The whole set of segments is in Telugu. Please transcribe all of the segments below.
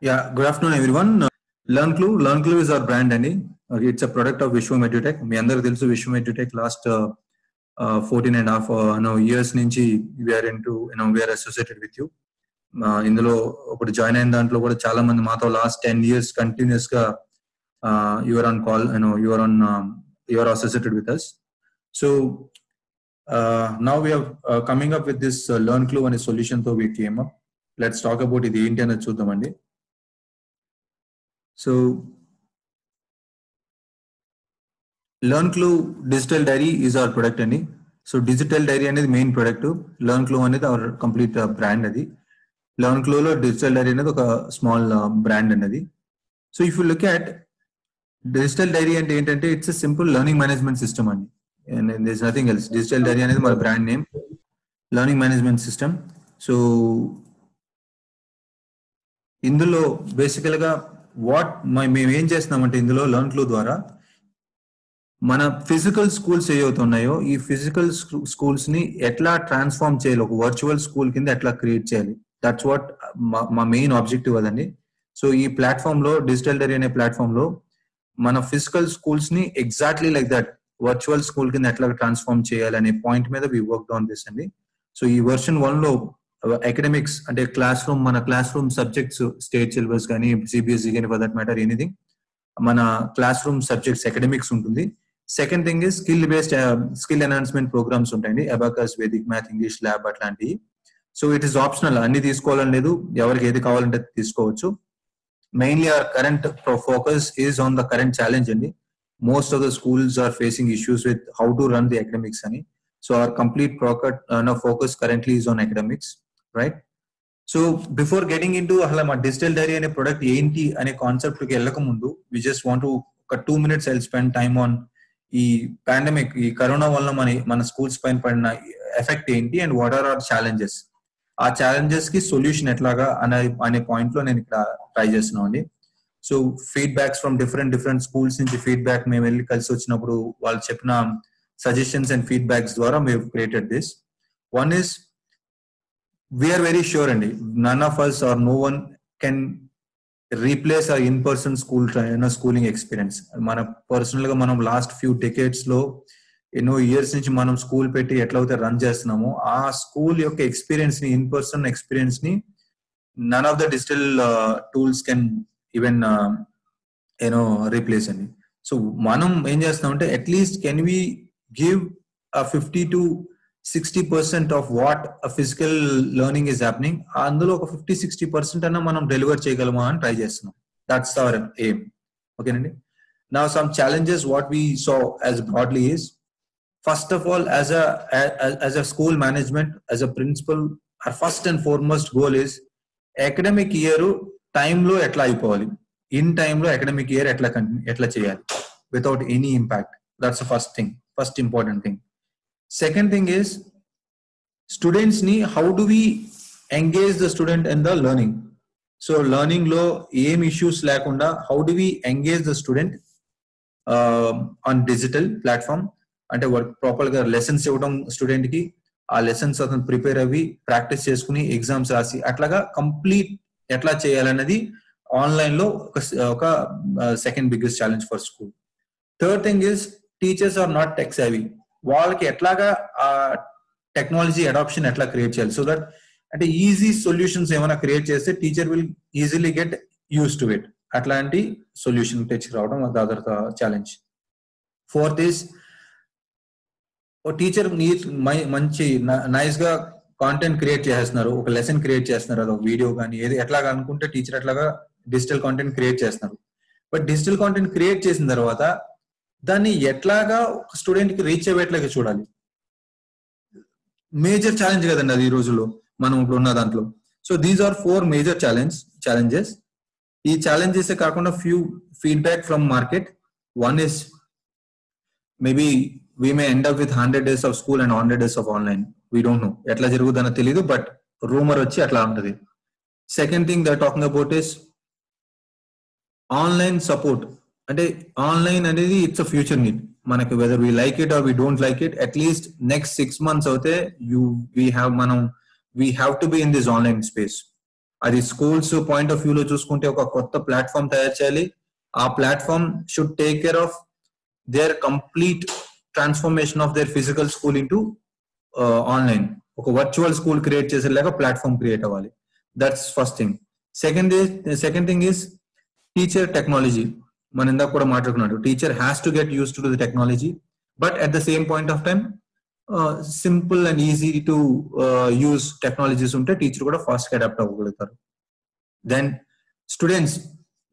Yeah, good afternoon, everyone. LearnClue is our brand, and it's a product of Vishwam Edutech. మీ అందరికి తెలుసు Vishwam Edutech last 14 and a half years నుంచి we are into, we are associated with you. ఇందులో ఇప్పుడు జాయిన్ అయిన దాంట్లో కూడా చాలా మంది మాతో లాస్ట్ 10 years కంటిన్యూస్ గా you are on call, you are associated with us. So now we are coming up with this LearnClue అనే solution తో we came up. Let's talk about ఇది ఏంటి అనేది చూద్దామండి. So LearnClue Digital Diary is our product అండి. సో డిజిటల్ డైరీ అనేది మెయిన్ ప్రొడక్ట్, LearnClue అనేది అవర్ కంప్లీట్ బ్రాండ్. అది LearnClue లో డిజిటల్ డైరీ అనేది ఒక స్మాల్ బ్రాండ్ అనేది. So if you look at digital diary అంటే ఏంటంటే it's a simple learning management system అండి. And there is nothing else. Digital diary అనేది మన brand name, learning management system. So ఇందులో బేసికల్ గా మేము ఏం చేస్తున్నామంటే ఇందులో LearnClue ద్వారా మన ఫిజికల్ స్కూల్స్ ఏవైతున్నాయో ఈ ఫిజికల్ స్కూల్స్ ని ఎట్లా ట్రాన్స్ఫార్మ్ చేయాలి, ఒక వర్చువల్ స్కూల్ కింద ఎట్లా క్రియేట్ చేయాలి, దట్స్ వాట్ మా మెయిన్ ఆబ్జెక్టివ్ అదండి. సో ఈ ప్లాట్ఫామ్ లో, డిజిటల్ డైరీ అనే ప్లాట్ఫామ్ లో మన ఫిజికల్ స్కూల్స్ ని exactly like that virtual school కింద ఎట్లా ట్రాన్స్ఫార్మ్ చేయాలి అనే పాయింట్ మీద వి వర్క్ ఆన్ దిస్ అండి. సో ఈ వర్షన్ 1 లో అకాడమిక్స్ అంటే మన class room subjects, state syllabus కానీ సిబిఎస్ఈ కానీ ఫర్ దట్ మ్యాటర్ ఎనీథింగ్, మన క్లాస్ రూమ్ సబ్జెక్ట్స్ అకాడమిక్స్ ఉంటుంది. Second thing is skill enhancement programs ఉంటాయండి, abacus, Vedic math, English lab అట్లాంటివి. సో ఇట్ ఈస్ ఆప్షనల్, అన్ని తీసుకోవాలని లేదు, ఎవరికి ఏది కావాలంటే తీసుకోవచ్చు. Mainly our current focus is on the current challenge అండి. Most of the schools are facing issues with how to run the academics అని. So our complete focus currently is on academics, right? So before getting in to అసలు మా డిజిటల్ డైరీ అనే ప్రొడక్ట్ ఏంటి అనే కాన్సెప్ట్ కి వెళ్ళక ముందు వి జస్ట్ వాంట్ టు ఒక 2 minutes I'll spend time on ఈ పాండమిక్, ఈ కరోనా వల్ల మన స్కూల్స్ పైన పడిన ఎఫెక్ట్ ఏంటి and what are our challenges. ఆ ఛాలెంజెస్ కి సొల్యూషన్ ఎట్లాగా అనే పాయింట్ లో నేను ఇక్కడ ట్రై చేస్తున్నాం అండి. So feedbacks from different schools నుంచి ఫీడ్బ్యాక్ మేము వెళ్ళి కలిసి వచ్చినప్పుడు వాళ్ళు చెప్పిన సజెషన్స్ అండ్ ఫీడ్బ్యాక్స్ ద్వారా మేము created this. One is we are very sure and none of us or no one can replace our in-person schooling experience. మన పర్సనల్ గా మనం లాస్ట్ ఫ్యూ డెకేడ్స్ లో ఎన్నో ఇయర్స్ నుంచి మనం స్కూల్ పెట్టి ఎట్లయితే రన్ చేస్తున్నామో ఆ స్కూల్ యొక్క ఎక్స్పీరియన్స్ ని, ఇన్ పర్సన్ ఎక్స్పీరియన్స్ ని none of the digital tools can even replace అండి. సో మనం ఏం చేస్తున్నామంటే at least can we give 50 to 60% of what physical learning is happening, అందులో ఒక 50-60% అన్న మనం డెలివర్ చేయగలమా అని ట్రై చేస్తున్నాం. That's our aim. ఓకేనండి. Now some challenges what we saw as broadly is, first of all as a school management, as a principal, our first and foremost goal is academic year టైంలో ఎట్లా అయిపోవాలి, ఇన్ టైంలో అకాడమిక్ ఇయర్ ఎట్లా చేయాలి without any impact. That's the first thing, first important thing. Second thing is students ni how do we engage the student in the learning. So learning lo em issues lekunda how do we engage the student on digital platform ante work proper ga lessons ivadam student ki, aa lessons athan prepare avi practice cheskuni exams rasi atlaga complete etla cheyalanadi online lo oka second biggest challenge for school. Third thing is teachers are not tech savvy. వాళ్ళకి ఎట్లాగా ఆ టెక్నాలజీ అడాప్షన్ ఎట్లా క్రియేట్ చేయాలి, సో దట్ అంటే ఈజీ సొల్యూషన్స్ ఏమైనా క్రియేట్ చేస్తే teacher will easily get use to it. అట్లాంటి సొల్యూషన్ తెచ్చి రావడం అది other challenge. Fourth is teacher మంచి నైస్ గా కాంటెంట్ క్రియేట్ చేస్తున్నారు, ఒక లెసన్ క్రియేట్ చేస్తున్నారు, అది ఒక వీడియో కానీ ఏది ఎట్లాగా అనుకుంటే టీచర్ అట్లాగా డిజిటల్ కాంటెంట్ క్రియేట్ చేస్తున్నారు. బట్ డిజిటల్ కాంటెంట్ క్రియేట్ చేసిన తర్వాత దాన్ని ఎట్లాగా స్టూడెంట్ కి రీచ్ అయ్యేట్లాగా చూడాలి, మేజర్ ఛాలెంజ్ కదండి అది ఈ రోజుల్లో మనం ఇప్పుడు ఉన్న దాంట్లో. So these are 4 major challenges. ఈ ఛాలెంజెస్ కాకుండా few feedback from market. One is maybe we may end up with 100 days of school and 100 days of online. We don't know ఎట్లా జరుగుతుందో తెలియదు, బట్ రూమర్ వచ్చి అట్లా ఉంటుంది. Second thing that talking about is online support. అంటే ఆన్లైన్ అనేది ఇట్స్ అ ఫ్యూచర్ నీడ్ మనకి, whether we like it or we don't like it. At least next 6 months అవుతే we have to be in this online space. అది స్కూల్స్ పాయింట్ ఆఫ్ వ్యూలో చూసుకుంటే ఒక కొత్త ప్లాట్ఫామ్ తయారు చేయాలి. ఆ platform should take care of their complete transformation of their physical school into online. ఒక వర్చువల్ స్కూల్ క్రియేట్ చేసేలాగా ప్లాట్ఫామ్ క్రియేట్ అవ్వాలి. That's first thing. Second thing is teacher technology. మనం ఇందాక కూడా మాట్లాడుకున్నాడు, teacher has to get use to the technology, but at the same point of time simple and easy to use technologies ఉంటే టీచర్ కూడా ఫాస్ట్ గా అడాప్ట్ అవ్వగలుగుతారు. Then students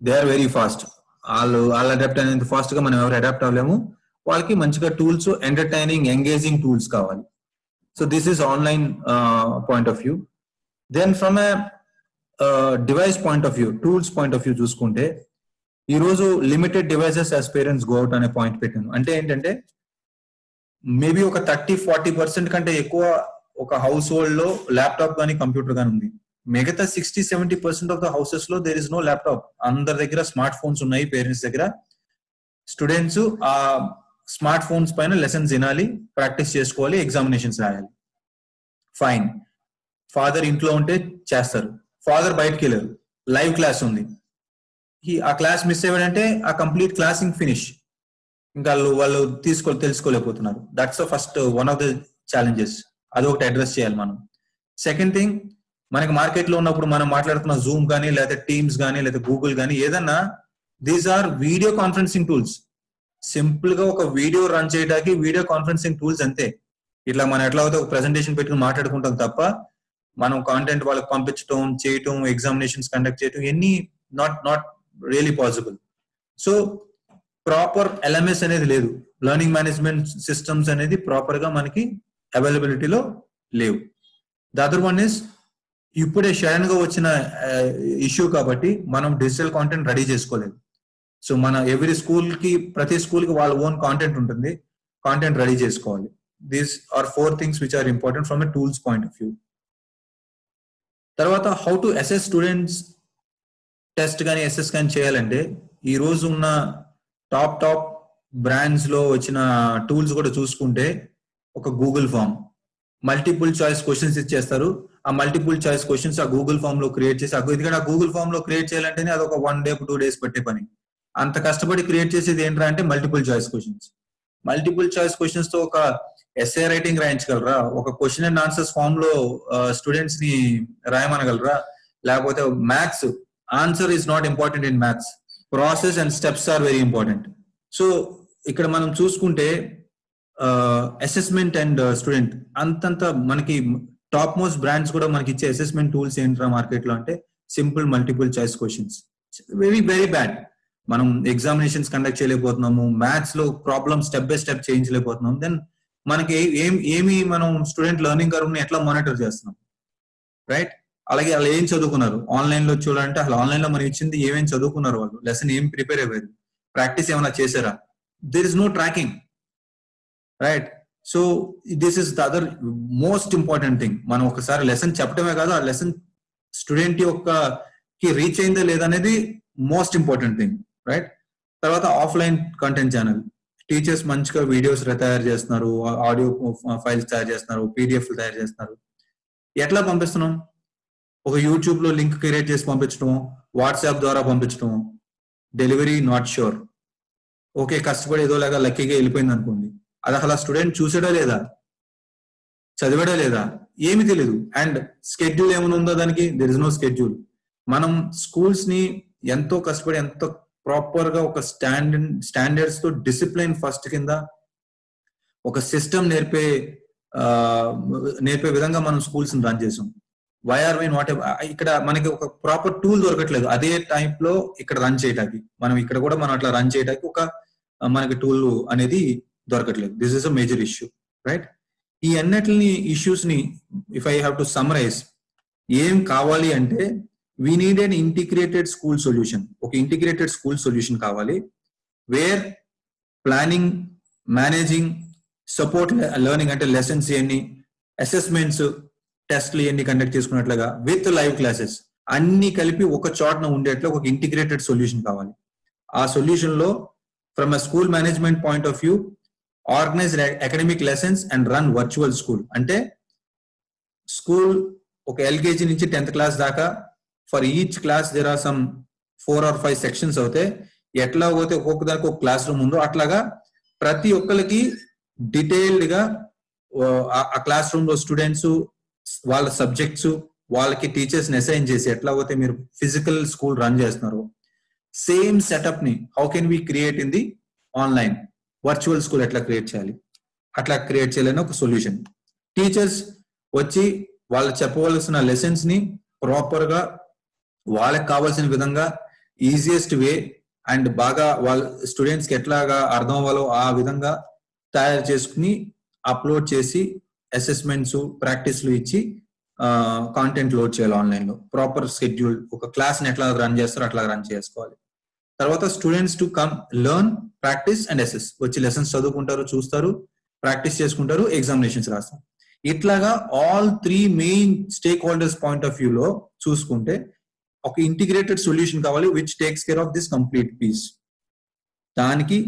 they are very fast. వాళ్ళు అడాప్ట్ అయినంత ఫాస్ట్ గా మనం ఎవరు అడాప్ట్ అవ్వలేము. వాళ్ళకి మంచిగా టూల్స్, ఎంటర్టైనింగ్, ఎంగేజింగ్ టూల్స్ కావాలి. So this is online point of view. Then from a device point of view, tools point of view చూసుకుంటే ఈ రోజు limited devices as parents go out అనే పాయింట్ పెట్టాను. అంటే ఏంటంటే మేబీ ఒక 30-40% కంటే ఎక్కువ ఒక హౌస్ హోల్డ్ లో ల్యాప్టాప్ కానీ కంప్యూటర్ కానీ ఉంది. మిగతా 60-70% ఆఫ్ ద హౌసెస్ లో దేర్ ఇస్ నో ల్యాప్టాప్. అందరి దగ్గర స్మార్ట్ ఫోన్స్ ఉన్నాయి. పేరెంట్స్ దగ్గర స్టూడెంట్స్ ఆ స్మార్ట్ ఫోన్స్ పైన లెసన్స్ వినాలి, ప్రాక్టీస్ చేసుకోవాలి, ఎగ్జామినేషన్స్ రాయాలి. ఫైన్, ఫాదర్ ఇంట్లో ఉంటే చేస్తారు. ఫాదర్ బయటకు వెళ్ళారు, లైవ్ క్లాస్ ఉంది, ఆ క్లాస్ మిస్ అయ్యాడంటే ఆ కంప్లీట్ క్లాస్ ఇంక ఫినిష్. ఇంకా వాళ్ళు తెలుసుకోలేకపోతున్నారు. That's the first one of the challenges. అది ఒకటి అడ్రస్ చేయాలి మనం. సెకండ్ థింగ్, మనకి మార్కెట్ లో ఉన్నప్పుడు మనం మాట్లాడుతున్న జూమ్ కానీ, లేదా టీమ్స్ కానీ, లేదా గూగుల్ కానీ ఏదన్నా, these are video conferencing tools. Simple గా ఒక వీడియో రన్ చేయడానికి వీడియో కాన్ఫరెన్సింగ్ టూల్స్ అంతే. ఇట్లా మనం ఎట్లా అయితే ఒక ప్రెజెంటేషన్ పెట్టుకుని మాట్లాడుకుంటాం తప్ప మనం కాంటెంట్ వాళ్ళకి పంపించడం, చేయటం, ఎగ్జామినేషన్స్ కండక్ట్ చేయటం, ఎన్ని not really possible. So proper LMS అనేది లేదు, లెర్నింగ్ మేనేజ్మెంట్ సిస్టమ్స్ అనేది ప్రాపర్ గా మనకి అవైలబిలిటీలో లేవు. ద అదర్ వన్ ఇస్ ఇప్పుడే షడన్ గా వచ్చిన ఇష్యూ కాబట్టి మనం డిజిటల్ కాంటెంట్ రెడీ చేసుకోలేదు. సో మన ప్రతి స్కూల్ కి వాళ్ళ ఓన్ కాంటెంట్ ఉంటుంది, కాంటెంట్ రెడీ చేసుకోవాలి. These are 4 things which are important from a tools point of view. తర్వాత how to assess students, test కానీ అసెస్ కానీ చేయాలంటే ఈ రోజు ఉన్న టాప్ బ్రాండ్స్ లో వచ్చిన టూల్స్ కూడా చూసుకుంటే, ఒక Google form, multiple choice questions ఇచ్చేస్తారు. ఆ మల్టిపుల్ చాయిస్ క్వశ్చన్స్ ఆ గూగుల్ ఫామ్ లో క్రియేట్ చేసి, ఎందుకంటే ఆ గూగుల్ ఫామ్ లో క్రియేట్ చేయాలంటేనే అదొక 1 day 2 days పట్టే పని. అంత కష్టపడి క్రియేట్ చేసేది ఏంట్రా అంటే multiple choice questions. Multiple choice questions తో ఒక ఎస్ఏ రైటింగ్ రాయించగలరా? ఒక క్వశ్చన్ అండ్ ఆన్సర్స్ ఫామ్ లో స్టూడెంట్స్ ని రాయమనగలరా? లేకపోతే maths, answer is not important in maths, process and steps are very important. So ఇక్కడ మనం చూసుకుంటే అసెస్మెంట్ అండ్ స్టూడెంట్ అంతంత మనకి టాప్ మోస్ట్ బ్రాండ్స్ కూడా మనకి ఇచ్చే అసెస్మెంట్ టూల్స్ ఏంట్రా మార్కెట్ లో అంటే simple multiple choice questions. Very very bad. మనం ఎగ్జామినేషన్స్ కండక్ట్ చేయలేకపోతున్నాము, మ్యాథ్స్ లో ప్రాబ్లమ్ స్టెప్ బై స్టెప్ చేయించలేకపోతున్నాం. దెన్ మనకి ఏమి మనం స్టూడెంట్ లెర్నింగ్ కర్వ్ ని ఎట్లా మానిటర్ చేస్తున్నాం, రైట్? అలాగే వాళ్ళు ఏం చదువుకున్నారు, ఆన్లైన్ లో చూడాలంటే అసలు ఆన్లైన్ లో మనం ఇచ్చింది ఏమేమి చదువుకున్నారు, వాళ్ళు లెసన్ ఏం ప్రిపేర్ అయ్యారు, ప్రాక్టీస్ ఏమైనా చేశారా? There is no tracking, right? So this is the other most important thing. మనం ఒకసారి లెసన్ చెప్పడమే కాదు, ఆ లెసన్ స్టూడెంట్ కి రీచ్ అయిందా లేదా అనేది మోస్ట్ ఇంపార్టెంట్ థింగ్, రైట్? తర్వాత ఆఫ్లైన్ కంటెంట్ ఛానల్, టీచర్స్ మంచిగా వీడియోస్ తయారు చేస్తున్నారు, ఆడియో ఫైల్స్ తయారు చేస్తున్నారు, PDF తయారు చేస్తున్నారు. ఎట్లా పంపిస్తున్నాం? ఒక యూట్యూబ్ లో లింక్ క్రియేట్ చేసి పంపించడం, వాట్సాప్ ద్వారా పంపించడం, డెలివరీ నాట్ ష్యూర్. ఓకే, కష్టపడి ఏదోలాగా లక్కీగా వెళ్ళిపోయింది అనుకోండి, అది అసలు స్టూడెంట్ చూసాడా లేదా, చదివాడా లేదా, ఏమి తెలియదు. అండ్ స్కెడ్యూల్ ఏమైనా ఉందో దానికి? There is no schedule. మనం స్కూల్స్ ని ఎంతో కష్టపడి, ఎంతో ప్రాపర్ గా ఒక స్టాండర్డ్స్ తో డిసిప్లిన్ ఫస్ట్ కింద ఒక సిస్టమ్ నేర్పే విధంగా మనం స్కూల్స్ ని రన్ చేసాం. వైఆర్ వై నాట్, ఇక్కడ మనకి ఒక ప్రాపర్ టూల్ దొరకట్లేదు అదే టైప్ లో ఇక్కడ రన్ చేయడానికి. మనం ఇక్కడ కూడా మనం అట్లా రన్ చేయడానికి ఒక మనకి టూల్ అనేది దొరకట్లేదు. This is a major issue, right? ఈ అన్నిటిని ఇష్యూస్ ని if I have to summarise, ఏం కావాలి అంటే we need an integrated school solution. ఒక ఇంటిగ్రేటెడ్ స్కూల్ సొల్యూషన్ కావాలి, where planning, managing, support learning అంటే లెసన్స్ ఎన్ని, అసెస్మెంట్స్, టెస్ట్లు ఎన్ని కండక్ట్ చేసుకున్నట్లుగా విత్ లైవ్ క్లాసెస్ అన్ని కలిపి ఒక చోటన ఉండేట్లు ఒక ఇంటిగ్రేటెడ్ సొల్యూషన్ కావాలి. ఆ సొల్యూషన్ లో from a school management point of view, organise academic lessons and run virtual school. అంటే స్కూల్ ఒక LKG నుంచి 10th క్లాస్ దాకా for each class there are some 4 or 5 sections అవుతాయి. ఎట్లా పోతే ఒక్కొక్క దానికి ఒక క్లాస్ రూమ్ ఉందో అట్లాగా ప్రతి ఒక్కరికి డీటెయిల్డ్ గా ఆ క్లాస్ రూమ్ లో స్టూడెంట్స్ వాళ్ళ సబ్జెక్ట్స్ వాళ్ళకి టీచర్స్ ని అసైన్ చేసి ఎట్లా పోతే మీరు ఫిజికల్ స్కూల్ రన్ చేస్తున్నారు, సేమ్ సెటప్ ని how can we create in the online virtual school ఎట్లా క్రియేట్ చేయాలి, అట్లా క్రియేట్ చేయాలని ఒక సొల్యూషన్. టీచర్స్ వచ్చి వాళ్ళు చెప్పవలసిన లెసన్స్ ని ప్రాపర్ గా వాళ్ళకి కావాల్సిన విధంగా ఈజియెస్ట్ వే అండ్ బాగా వాళ్ళ స్టూడెంట్స్ కి ఎట్లాగా అర్థం అవ్వాలో ఆ విధంగా తయారు చేసుకుని అప్లోడ్ చేసి అసెస్మెంట్స్ ప్రాక్టీస్లు ఇచ్చి కాంటెంట్ లోడ్ చేయాలి ఆన్లైన్ లో. ప్రాపర్ షెడ్యూల్ ఒక క్లాస్ ని ఎట్లా రన్ చేస్తారో అట్లా రన్ చేసుకోవాలి. తర్వాత students to come learn practice and assess, వచ్చి లెసన్స్ చదువుకుంటారు, చూస్తారు, ప్రాక్టీస్ చేసుకుంటారు, ఎగ్జామినేషన్స్ రాస్తారు. ఇట్లాగా all 3 main stakeholders point of view లో చూసుకుంటే ఒక ఇంటిగ్రేటెడ్ సొల్యూషన్ కావాలి which takes care of this complete piece. దానికి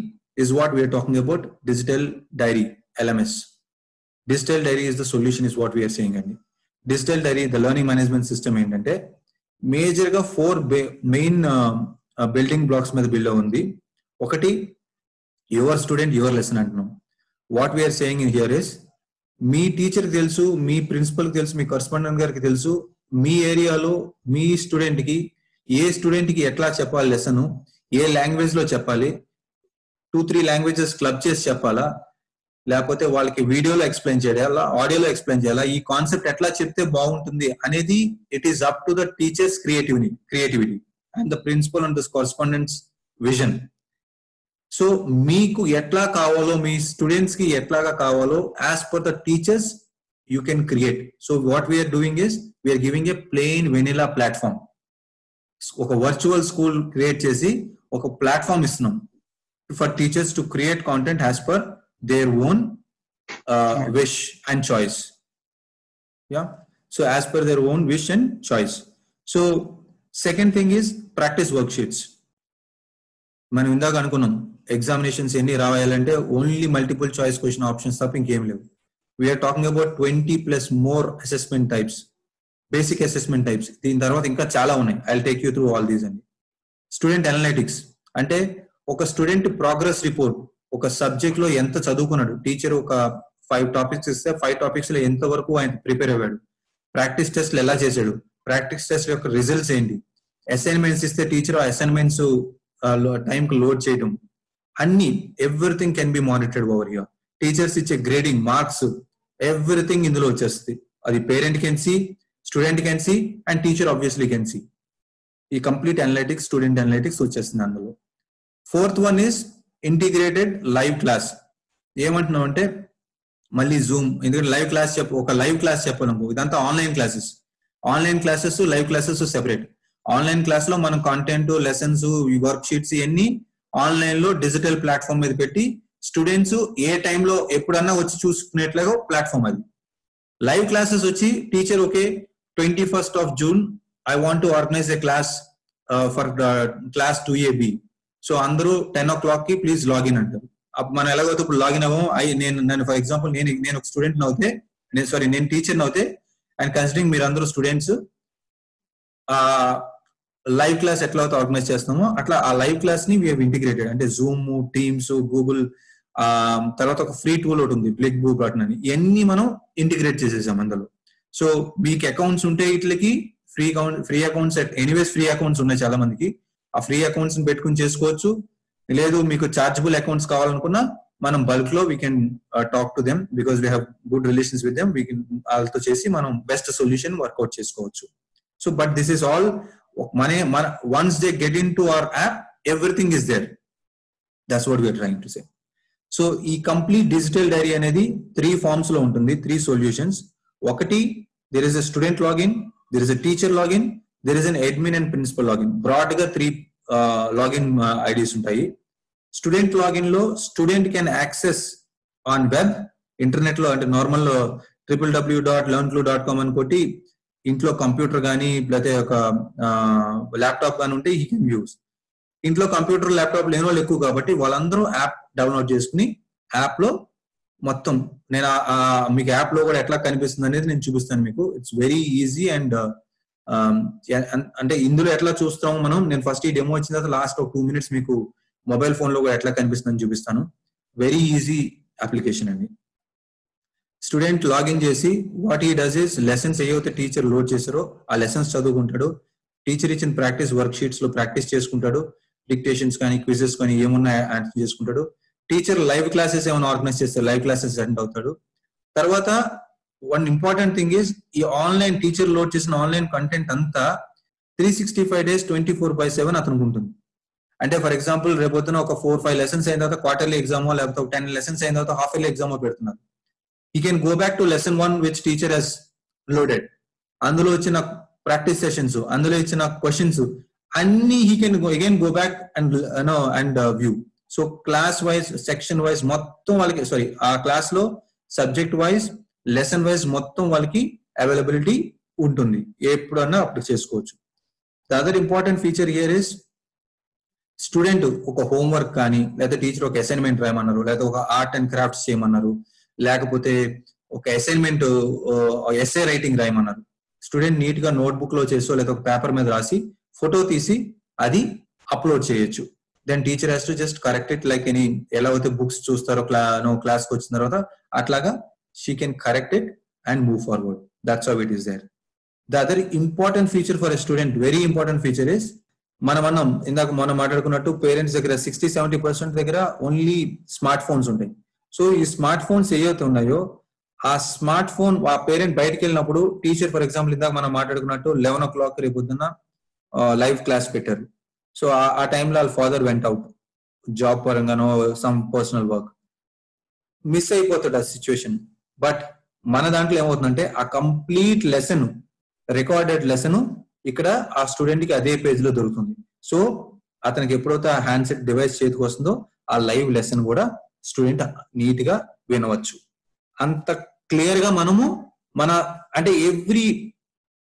is what we are talking about digital diary, LMS. Digital diary is the solution is what we are saying అండి. Digital diary the learning management system ఏంటంటే మేజర్ గా 4 మెయిన్ బిల్డింగ్ బ్లాక్స్ మీద బిల్డ్ ఉంది. ఒకటి యువర్ స్టూడెంట్ యువర్ లెసన్ అంటున్నాం. What we're saying in here is మీ టీచర్ తెలుసు, మీ ప్రిన్సిపల్ కి తెలుసు, మీ కరస్పాండెంట్ గారికి తెలుసు మీ ఏరియాలో మీ స్టూడెంట్ కి ఏ స్టూడెంట్ కి ఎట్లా చెప్పాలి లెసన్, ఏ లాంగ్వేజ్ లో చెప్పాలి, 2-3 లాంగ్వేజెస్ క్లబ్ చేసి చెప్పాలా, లేకపోతే వాళ్ళకి వీడియోలో ఎక్స్ప్లెయిన్ చేయాలా, ఆడియోలో ఎక్స్ప్లెయిన్ చేయాలా, ఈ కాన్సెప్ట్ ఎట్లా చెప్తే బాగుంటుంది అనేది it is up to the teachers creativity and the principal and the correspondents vision. So మీకు ఎట్లా కావాలో మీ స్టూడెంట్స్ కి ఎట్లాగా కావాలో as per the teachers you can create. So what we're doing is we're giving a plain vanilla platform. ఒక వర్చువల్ స్కూల్ క్రియేట్ చేసి ఒక ప్లాట్ఫామ్ ఇస్తున్నాం for teachers to create content as per their own wish and choice. Yeah, so as per their own wish and choice. So second thing is practice worksheets. మనం ఇందాక అనుకున్నాం ఎగ్జామినేషన్స్ ఎన్ని రాయాలంటే only multiple choice question options తప్ప ఇంకేం లేవు. We're talking about 20+ more assessment types, basic assessment types. దీని తర్వాత ఇంకా చాలా ఉన్నాయి. I will take you through all these అండి. స్టూడెంట్ అనలిటిక్స్ అంటే ఒక స్టూడెంట్ ప్రోగ్రెస్ రిపోర్ట్, ఒక సబ్జెక్ట్ లో ఎంత చదువుకున్నాడు, టీచర్ ఒక 5 టాపిక్స్ ఇస్తే 5 టాపిక్స్ లో ఎంత వరకు ఆయన ప్రిపేర్ అయ్యాడు, ప్రాక్టీస్ టెస్ట్లు ఎలా చేశాడు, ప్రాక్టీస్ టెస్ట్ యొక్క రిజల్ట్స్ ఏంటి, అసైన్మెంట్స్ ఇస్తే టీచర్ అసైన్మెంట్స్ టైం కు లోడ్ చేయడం, అన్ని everything can be monitored over here. Teachers ఇచ్చే గ్రేడింగ్, మార్క్స్, ఎవ్రీథింగ్ ఇందులో వచ్చేస్తుంది. అది parent can see, student can see and teacher obviously can see. ఈ కంప్లీట్ అనలిటిక్స్, స్టూడెంట్ అనలిటిక్స్ వచ్చేస్తుంది అందులో. Fourth one is integrated live class. ఏమంటున్నాం అంటే మళ్ళీ జూమ్, ఎందుకంటే లైవ్ క్లాస్ ఒక లైవ్ క్లాస్ చెప్పాలనుకో, ఇదంతా online classes, live classes separate. Online class లో మనం కంటెంట్, లెసన్స్, వర్క్ షీట్స్ ఇవన్నీ ఆన్లైన్ లో డిజిటల్ ప్లాట్ఫామ్ మీద పెట్టి స్టూడెంట్స్ ఏ టైంలో ఎప్పుడన్నా వచ్చి చూసుకునేట్లుగా ప్లాట్ఫామ్ అది. లైవ్ క్లాసెస్ వచ్చి teacher okay 21st of June I want to organise a class for class 2AB. So అందరూ 10 o'clock కి ప్లీజ్ లాగిన్ అంటారు. మనం ఎలాగైతే ఇప్పుడు లాగిన్ అవ్వము. నేను ఫర్ ఎగ్జాంపుల్ నేను ఒక స్టూడెంట్ అవుతే, నేను టీచర్ అవుతే అండ్ కన్సిడరింగ్ మీరు అందరూ స్టూడెంట్స్, లైవ్ క్లాస్ ఎట్లా అయితే ఆర్గనైజ్ చేస్తామో అట్లా ఆ లైవ్ క్లాస్ ని వీ హావ్ ఇంటిగ్రేటెడ్. అంటే జూమ్, టీమ్స్, గూగుల్, తర్వాత ఒక ఫ్రీ టూల్ ఒకటి ఉంది బ్లిక్ బూ బటన్ అని, ఇవన్నీ మనం ఇంటిగ్రేట్ చేసేసాం అందులో. సో మీకు అకౌంట్స్ ఉంటే ఇట్లకి free accounts, anyways free accounts ఉన్నాయి చాలా మందికి, ఆ ఫ్రీ అకౌంట్స్ పెట్టుకుని చేసుకోవచ్చు. లేదు మీకు చార్జబుల్ అకౌంట్స్ కావాలనుకున్నా మనం బల్క్ లో we can talk to them because we have good relations with them. We can వాళ్ళతో చేసి మనం బెస్ట్ సొల్యూషన్ వర్కౌట్ చేసుకోవచ్చు. So but this is all once they get in to our app everything is there. That's what we're trying to say. So ఈ కంప్లీట్ డిజిటల్ డైరీ అనేది 3 forms లో ఉంటుంది, 3 solutions. ఒకటి, there is a student login, there is a teacher login, there is an admin and principal login. Broad గా 3 లాగిన్ ఐడీస్ ఉంటాయి. స్టూడెంట్ లాగిన్ లో student can access on web, internet లో, అంటే నార్మల్ www.learnclue.com అని కొట్టి ఇంట్లో కంప్యూటర్ కానీ లేకపోతే ఒక ల్యాప్టాప్ కానీ ఉంటే హీ కెన్ యూస్. ఇంట్లో కంప్యూటర్, ల్యాప్టాప్ లేని వాళ్ళు ఎక్కువ కాబట్టి వాళ్ళందరూ యాప్ డౌన్లోడ్ చేసుకుని యాప్ లో మొత్తం నేను మీకు యాప్ లో కూడా ఎట్లా కనిపిస్తుంది అనేది నేను చూపిస్తాను మీకు. ఇట్స్ వెరీ ఈజీ అండ్ అంటే ఇందులో ఎట్లా చూస్తాం మనం, నేను ఫస్ట్ ఈ డెమో వచ్చిన తర్వాత లాస్ట్ ఒక 2 minutes మీకు మొబైల్ ఫోన్ లో కూడా ఎట్లా కనిపిస్తుందని చూపిస్తాను. వెరీ ఈజీ అప్లికేషన్ అండి. స్టూడెంట్ లాగిన్ చేసి వాట్ ఈ డస్ ఇస్ లెసన్స్ ఏవైతే టీచర్ లోడ్ చేశారో ఆ లెసన్స్ చదువుకుంటాడు. టీచర్ ఇచ్చిన ప్రాక్టీస్ వర్క్ షీట్స్ లో ప్రాక్టీస్ చేసుకుంటాడు. డిక్టేషన్స్ కానీ క్విజెస్ కానీ ఏమున్నా ఆన్సర్ చేసుకుంటాడు. టీచర్ లైవ్ క్లాసెస్ ఏమైనా ఆర్గనైజ్ చేస్తే లైవ్ క్లాసెస్ అటెండ్ అవుతాడు. తర్వాత వన్ ఇంపార్టెంట్ థింగ్ ఈస్ ఈ ఆన్లైన్ టీచర్ లోడ్ చేసిన ఆన్లైన్ కంటెంట్ అంతా 365 days 24/7 అతనికి ఉంటుంది. అంటే ఫర్ ఎగ్జాంపుల్ రేపొద్దున ఒక 4-5 లెసన్స్ అయిన తర్వాత క్వార్టర్లీ ఎగ్జామో లేకపోతే ఒక 10 లెసన్స్ అయిన తర్వాత హాఫ్ ఇయర్లీ ఎగ్జామో పెడుతున్నారు. he can go back to lesson 1 which teacher has loaded. అందులో వచ్చిన ప్రాక్టీస్ సెషన్స్, అందులో ఇచ్చిన క్వశ్చన్స్ అన్ని he can again go back and view. So class wise section wise మొత్తం వాళ్ళకి ఆ క్లాస్ లో సబ్జెక్ట్ వైజ్ లెసన్ వైజ్ మొత్తం వాళ్ళకి అవైలబిలిటీ ఉంటుంది. ఎప్పుడన్నా అప్పుడు చేసుకోవచ్చు. The other important feature here is student ఒక హోంవర్క్ కానీ లేదా టీచర్ ఒక అసైన్మెంట్ రాయమన్నారు, లేదా ఒక ఆర్ట్ అండ్ క్రాఫ్ట్స్ చేయమన్నారు, లేకపోతే ఒక అసైన్మెంట్ ఎస్ఏ రైటింగ్ రాయమన్నారు. స్టూడెంట్ నీట్ గా నోట్బుక్ లో చేసో లేదా ఒక పేపర్ మీద రాసి ఫోటో తీసి అది అప్లోడ్ చేయొచ్చు. Then teacher has to just correct it like any ఎలా అయితే బుక్స్ చూస్తారో క్లాస్కి వచ్చిన తర్వాత అట్లాగా she can correct it and move forward. That's how it is there. The other important feature for a student, very important feature is మనం ఇందాక మనం మాట్లాడుకున్నట్టు పేరెంట్స్ దగ్గర 60-70% దగ్గర ఓన్లీ స్మార్ట్ ఫోన్స్ ఉంటాయి. సో ఈ స్మార్ట్ ఫోన్స్ ఏవైతే ఉన్నాయో ఆ స్మార్ట్ ఫోన్ ఆ పేరెంట్ బయటకు వెళ్ళినప్పుడు టీచర్ ఫర్ ఎగ్జాంపుల్ ఇందాక మనం మాట్లాడుకున్నట్టు 11 o'clock రేపు పొద్దున్న లైవ్ క్లాస్ పెట్టారు. సో ఆ టైంలో వాళ్ళ ఫాదర్ వెంట్ అవుట్ జాబ్ పరంగానో సమ్ పర్సనల్ వర్క్, మిస్ అయిపోతాడు ఆ సిచ్యువేషన్. బట్ మన దాంట్లో ఏమవుతుందంటే ఆ కంప్లీట్ లెసన్ రికార్డెడ్ లెసన్ ఇక్కడ ఆ స్టూడెంట్ కి అదే పేజ్ లో దొరుకుతుంది. సో అతనికి ఎప్పుడైతే ఆ హ్యాండ్సెట్ డివైస్ చేతికి వస్తుందో ఆ లైవ్ లెసన్ కూడా స్టూడెంట్ నీట్ గా వినవచ్చు. అంత క్లియర్ గా మనము అంటే every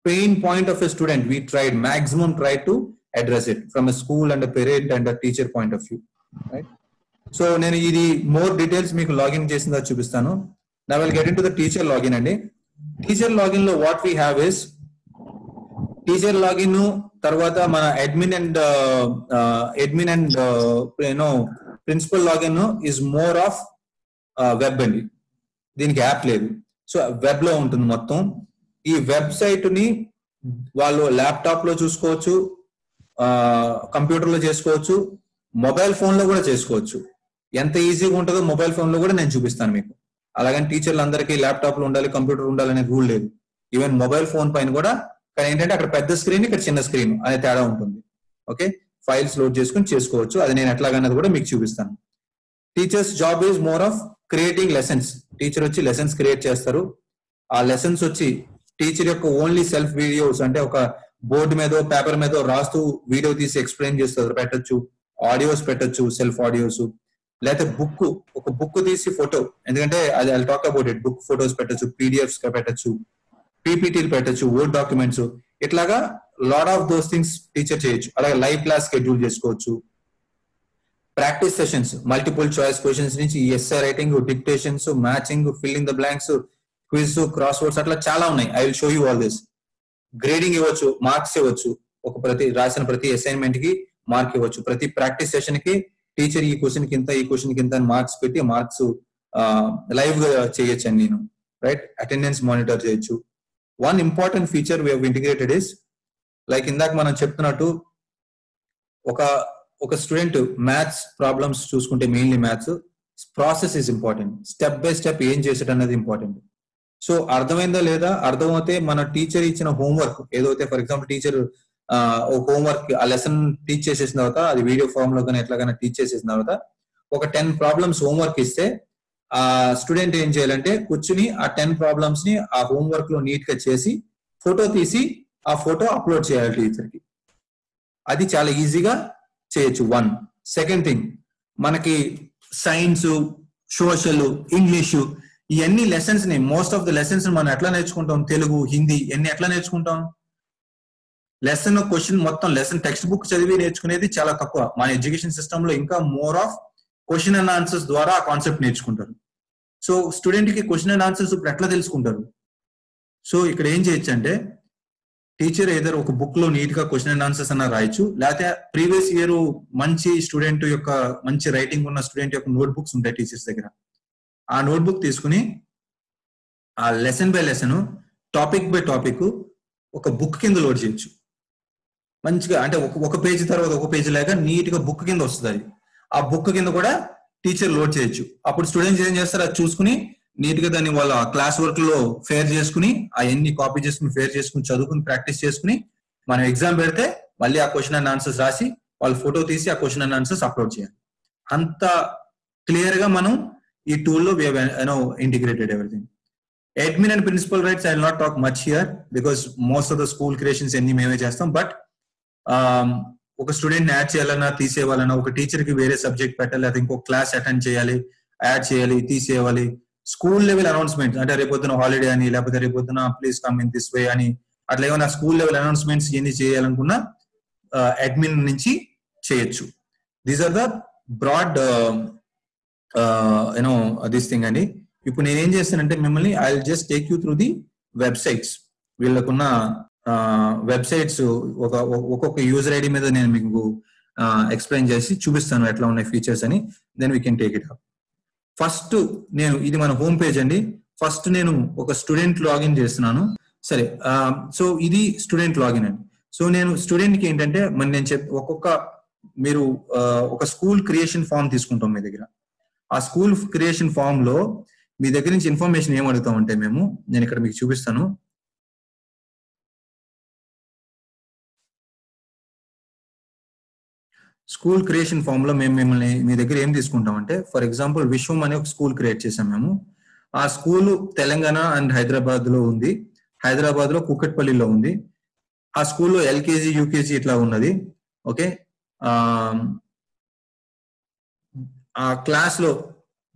pain point of a student we tried maximum try to address it from a school and parent and teacher point of view, right? So నేను ఇది మోర్ డీటెయిల్స్ మీకు లాగిన్ చేసిందా చూపిస్తాను. నా will get in to the teacher login అండి. టీచర్ లాగిన్ లో what we have is teacher login తర్వాత మన admin and principal login is more of web అండి. దీనికి యాప్ లేదు. సో వెబ్ లో ఉంటుంది మొత్తం. ఈ వెబ్సైట్ ని వాళ్ళు ల్యాప్టాప్ లో చూసుకోవచ్చు, కంప్యూటర్ లో చేసుకోవచ్చు, మొబైల్ ఫోన్ లో కూడా చేసుకోవచ్చు. ఎంత ఈజీగా ఉంటుందో మొబైల్ ఫోన్ లో కూడా నేను చూపిస్తాను మీకు. అలాగని టీచర్లు అందరికీ ల్యాప్టాప్ లో ఉండాలి, కంప్యూటర్ ఉండాలనే రూల్ లేదు. ఈవెన్ మొబైల్ ఫోన్ పైన కూడా, కానీ ఏంటంటే అక్కడ పెద్ద స్క్రీన్ ఇక్కడ చిన్న స్క్రీన్ అనే తేడా ఉంటుంది. ఓకే, ఫైల్స్ లోడ్ చేసుకుని చేసుకోవచ్చు. అది నేను ఎట్లాగన్నది కూడా మీకు చూపిస్తాను. Teachers job is more of creating lessons. Teacher వచ్చి లెసన్స్ క్రియేట్ చేస్తారు. ఆ లెసన్స్ వచ్చి టీచర్ యొక్క ఓన్లీ సెల్ఫ్ వీడియోస్, అంటే ఒక బోర్డు మీదో పేపర్ మీదో రాస్తూ వీడియో తీసి ఎక్స్ప్లెయిన్ చేస్తారు, పెట్టచ్చు. ఆడియోస్ పెట్టచ్చు, సెల్ఫ్ ఆడియోస్, లేకపోతే ఒక బుక్ తీసి ఫోటో, ఎందుకంటే అది I talk about it. Book photos పెట్టచ్చు, పీడిఎఫ్స్ పెట్టచ్చు, పీపీటీలు పెట్టచ్చు, వర్డ్ డాక్యుమెంట్స్, ఇట్లాగా lot of those things teacher చేయొచ్చు. అలాగే లైవ్ క్లాస్ షెడ్యూల్ చేసుకోవచ్చు. Practice sessions, multiple choice questions నుంచి essay writing, dictations, matching, filling the blanks, quiz, crosswords, అట్లా చాలా ఉన్నాయి. I will show you all this. Grading ఇవ్వచ్చు, మార్క్స్ ఇవ్వచ్చు. రాసిన ప్రతి అసైన్మెంట్ కి మార్క్ ఇవ్వచ్చు. ప్రతి ప్రాక్టీస్ సెషన్ కి టీచర్ ఈ క్వశ్చన్ కింద ఈ క్వశ్చన్ కింద మార్క్స్ పెట్టి మార్క్స్ లైవ్ గా చేయొచ్చు అని నేను, రైట్? అటెండెన్స్ మానిటర్ చేయొచ్చు. One important feature we have integrated is like ఇందాక మనం చెప్తున్నట్టు ఒక స్టూడెంట్ మ్యాథ్స్ ప్రాబ్లమ్స్ చూసుకుంటే mainly maths process is important. Step by step ఏం చేసేట అనేది ఇంపార్టెంట్. సో అర్థమైందా లేదా? అర్థమైతే మన టీచర్ ఇచ్చిన హోంవర్క్ ఏదైతే, ఫర్ ఎగ్జాంపుల్ టీచర్ ఒక హోంవర్క్ ఆ లెసన్ టీచ్ చేసేసిన తర్వాత, అది వీడియో ఫామ్ లో కానీ ఎట్లాగైనా టీచ్ చేసేసిన తర్వాత ఒక 10 ప్రాబ్లమ్స్ హోంవర్క్ ఇస్తే ఆ స్టూడెంట్ ఏం చేయాలంటే కూర్చుని ఆ 10 ప్రాబ్లమ్స్ ని ఆ హోంవర్క్ లో నీట్ గా చేసి ఫోటో తీసి ఆ ఫోటో అప్లోడ్ చేయాలి టీచర్ కి. అది చాలా ఈజీగా చేయొచ్చు. వన్. సెకండ్ థింగ్, మనకి సైన్స్, సోషల్, ఇంగ్లీషు, ఇవన్నీ లెసన్స్ ని, మోస్ట్ ఆఫ్ ద లెసన్స్ మనం ఎట్లా నేర్చుకుంటాం? తెలుగు, హిందీ ఇవన్నీ ఎట్లా నేర్చుకుంటాం? లెసన్ క్వశ్చన్ మొత్తం లెసన్ టెక్స్ట్ బుక్ చదివి నేర్చుకునేది చాలా తక్కువ. మన ఎడ్యుకేషన్ సిస్టమ్ లో ఇంకా more of question and answers ద్వారా ఆ కాన్సెప్ట్ నేర్చుకుంటారు. సో స్టూడెంట్ కి క్వశ్చన్ అండ్ ఆన్సర్స్ ఇప్పుడు ఎట్లా తెలుసుకుంటారు? సో ఇక్కడ ఏం చేయొచ్చు అంటే టీచర్ ఏదైనా ఒక బుక్ లో నీట్ గా క్వశ్చన్ అండ్ ఆన్సర్స్ అన్న రాయొచ్చు, లేకపోతే ప్రీవియస్ ఇయర్ మంచి స్టూడెంట్ యొక్క మంచి రైటింగ్ ఉన్న స్టూడెంట్ యొక్క నోట్ బుక్స్ ఉంటాయి టీచర్స్ దగ్గర. ఆ నోట్ బుక్ తీసుకుని ఆ lesson by lesson, topic by topic ఒక బుక్ కింద లోడ్ చేయొచ్చు మంచిగా. అంటే ఒక పేజీ తర్వాత ఒక పేజీ లాగా నీట్ గా బుక్ కింద వస్తుంది అది. ఆ బుక్ కింద కూడా టీచర్ లోడ్ చేయొచ్చు. అప్పుడు స్టూడెంట్స్ ఏం చేస్తారు, అది చూసుకుని నీట్ గా దాన్ని వాళ్ళ క్లాస్ వర్క్ లో ఫేర్ చేసుకుని, అవన్నీ కాపీ చేసుకుని ఫేర్ చేసుకుని చదువుకుని ప్రాక్టీస్ చేసుకుని మనం ఎగ్జామ్ పెడితే మళ్ళీ ఆ క్వశ్చన్ అండ్ ఆన్సర్స్ రాసి వాళ్ళు ఫోటో తీసి ఆ క్వశ్చన్ అండ్ ఆన్సర్స్ అప్లోడ్ చేయాలి. అంత క్లియర్ గా మనం ఈ టూల్లో integrated everything. Admin and principal rights I will not talk much here because most of the school creations అన్ని మేమే చేస్తాం. బట్ ఒక స్టూడెంట్ యాడ్ చేయాలన్నా తీసేయాలన్నా, ఒక టీచర్ కి వేరే సబ్జెక్ట్ పెట్టాలి, అది ఇంకో క్లాస్ అటెండ్ చేయాలి, యాడ్ చేయాలి, తీసేయాలి, స్కూల్ లెవెల్ అనౌన్స్మెంట్స్ అంటే రేపొద్దున హాలిడే అని, లేకపోతే రేపొద్దున please come in this way అని, అట్లా ఏమైనా స్కూల్ లెవెల్ అనౌన్స్మెంట్స్ ఎన్ని చేయాలనుకున్నా అడ్మిన్ నుంచి చేయొచ్చు. These are the broad this thing అండి. ఇప్పుడు నేనేం చేస్తానంటే మిమ్మల్ని I will just take you through the websites. వీళ్ళకున్న వెబ్సైట్స్ ఒక్కొక్క యూజర్ ఐడి మీద నేను మీకు ఎక్స్ప్లెయిన్ చేసి చూపిస్తాను ఎట్లా ఉన్నాయి ఫీచర్స్ అని. Then we can take it up. First ఇది మన హోమ్ పేజ్ అండి. ఫస్ట్ నేను ఒక స్టూడెంట్ లాగిన్ చేస్తున్నాను. సరే, సో ఇది స్టూడెంట్ లాగిన్ అండి. సో నేను స్టూడెంట్ కి ఏంటంటే నేను మీరు ఒక స్కూల్ క్రియేషన్ ఫామ్ తీసుకుంటాం మీ దగ్గర. ఆ స్కూల్ క్రియేషన్ ఫామ్ లో మీ దగ్గర నుంచి ఇన్ఫర్మేషన్ ఏం అడుగుతామంటే నేను ఇక్కడ మీకు చూపిస్తాను. స్కూల్ క్రియేషన్ ఫామ్ లో మేము మిమ్మల్ని మీ దగ్గర ఏం తీసుకుంటామంటే, ఫర్ ఎగ్జాంపుల్ విశ్వం అనే ఒక స్కూల్ క్రియేట్ చేసాం మేము. ఆ స్కూల్ తెలంగాణ అండ్ హైదరాబాద్ లో ఉంది. హైదరాబాద్ లో కూకట్పల్లిలో ఉంది. ఆ స్కూల్లో ఎల్కేజీ యూకేజీ ఇట్లా ఉన్నది. ఓకే, ఆ క్లాస్ లో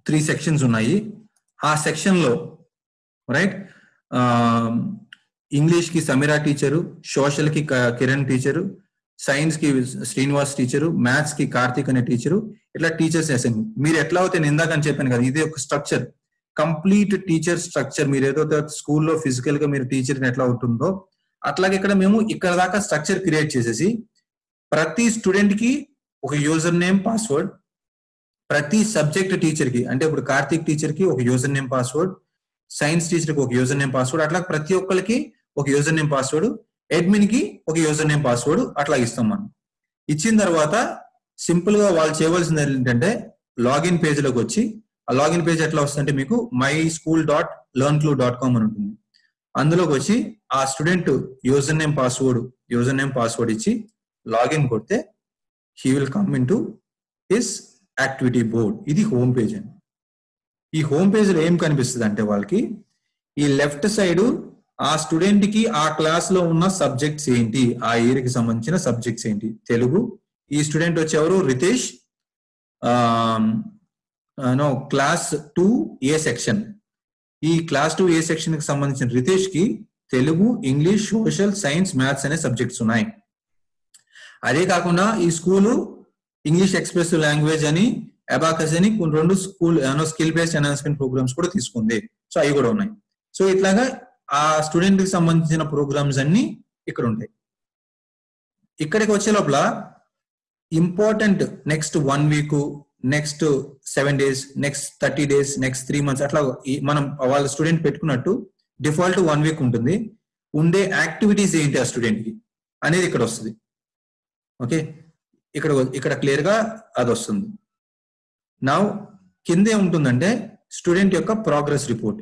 3 సెక్షన్స్ ఉన్నాయి. ఆ సెక్షన్ లో రైట్ ఇంగ్లీష్ కి సమీరా టీచరు, సోషల్ కి కిరణ్ టీచరు, సైన్స్ కి శ్రీనివాస్ టీచరు, మ్యాథ్స్ కి కార్తీక్ అనే టీచరు, ఇట్లా టీచర్స్ వేసాను. మీరు ఎట్లా అవుతే నేను ఇందాక అని చెప్పాను కదా, ఇది ఒక స్ట్రక్చర్, కంప్లీట్ టీచర్ స్ట్రక్చర్. మీరు ఏదో స్కూల్లో ఫిజికల్ గా మీరు టీచర్ ఎట్లా ఉంటుందో అట్లాగే ఇక్కడ మేము ఇక్కడ దాకా స్ట్రక్చర్ క్రియేట్ చేసేసి ప్రతి స్టూడెంట్ కి ఒక యూజర్ నేమ్ పాస్వర్డ్, ప్రతి సబ్జెక్ట్ టీచర్ కి అంటే ఇప్పుడు కార్తీక్ టీచర్ కి ఒక user name password, science teacher కి ఒక యూజర్ నేమ్ పాస్వర్డ్, అట్లా ప్రతి ఒక్కరికి ఒక యూజర్ నేమ్ పాస్వర్డ్, అడ్మిన్ కి ఒక యూజర్ నేమ్ పాస్వర్డ్ అట్లా ఇస్తాం మనం. ఇచ్చిన తర్వాత సింపుల్ గా వాళ్ళు చేయవలసింది ఏంటంటే లాగిన్ పేజ్ లోకి వచ్చి, ఆ లాగిన్ పేజ్ ఎట్లా వస్తుందంటే మీకు myschool.learnclue.com అని ఉంటుంది. అందులోకి వచ్చి ఆ స్టూడెంట్ యూజర్ నేమ్ పాస్వర్డ్ ఇచ్చి లాగిన్ కొడితే he will come in to his activity board. ఇది హోమ్ పేజ్ అండి. ఈ హోమ్ పేజ్ లో ఏం కనిపిస్తుంది అంటే వాళ్ళకి ఈ లెఫ్ట్ సైడ్ ఆ స్టూడెంట్ కి ఆ క్లాస్ లో ఉన్న సబ్జెక్ట్స్ ఏంటి, ఆ ఇయర్ కి సంబంధించిన సబ్జెక్ట్స్ ఏంటి. తెలుగు, ఈ స్టూడెంట్ వచ్చేవారు రితేష్, క్లాస్ 2A సెక్షన్. ఈ క్లాస్ 2A సెక్షన్ కి సంబంధించిన రితేష్ కి Telugu, English, social, science, maths అనే సబ్జెక్ట్స్ ఉన్నాయి. అదే కాకుండా ఈ స్కూలు ఇంగ్లీష్ ఎక్స్ప్రెసివ్ లాంగ్వేజ్ అని, అబాకస్ అని 2 స్కిల్ బేస్డ్ ఎన్హాన్స్మెంట్ ప్రోగ్రామ్స్ కూడా తీసుకుంది. సో అవి కూడా ఉన్నాయి. సో ఇట్లాగా ఆ స్టూడెంట్ కి సంబంధించిన ప్రోగ్రామ్స్ అన్ని ఇక్కడ ఉంటాయి. ఇక్కడికి వచ్చే లోపల important next 1 week, next 7 days, next 30 days, next 3 months అట్లా మనం వాళ్ళ స్టూడెంట్ పెట్టుకున్నట్టు డిఫాల్ట్ 1 వీక్ ఉంటుంది. ఉండే యాక్టివిటీస్ ఏంటి ఆ స్టూడెంట్ కి అనేది ఇక్కడ వస్తుంది. ఓకే, ఇక్కడ క్లియర్ గా అది వస్తుంది. నౌ కింద ఏముంటుందంటే స్టూడెంట్ యొక్క ప్రోగ్రెస్ రిపోర్ట్.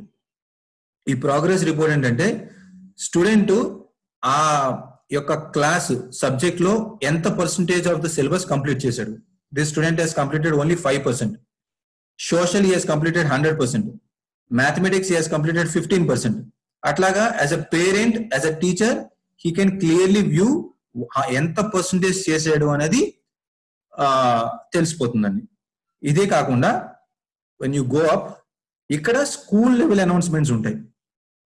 ఈ ప్రోగ్రెస్ రిపోర్ట్ ఏంటంటే స్టూడెంట్ ఆ యొక్క క్లాస్ సబ్జెక్ట్ లో ఎంత percentage of the syllabus complete చేశాడు. This student has completed only 5%. Social he has completed 100%. Mathematics he has completed 15%. అట్లాగా as a parent, as a teacher he can clearly view ఎంత పర్సంటేజ్ చేసాడు అనేది తెలిసిపోతుందండి. ఇదే కాకుండా వెన్ యూ గో అప్ ఇక్కడ స్కూల్ లెవెల్ అనౌన్స్మెంట్స్ ఉంటాయి.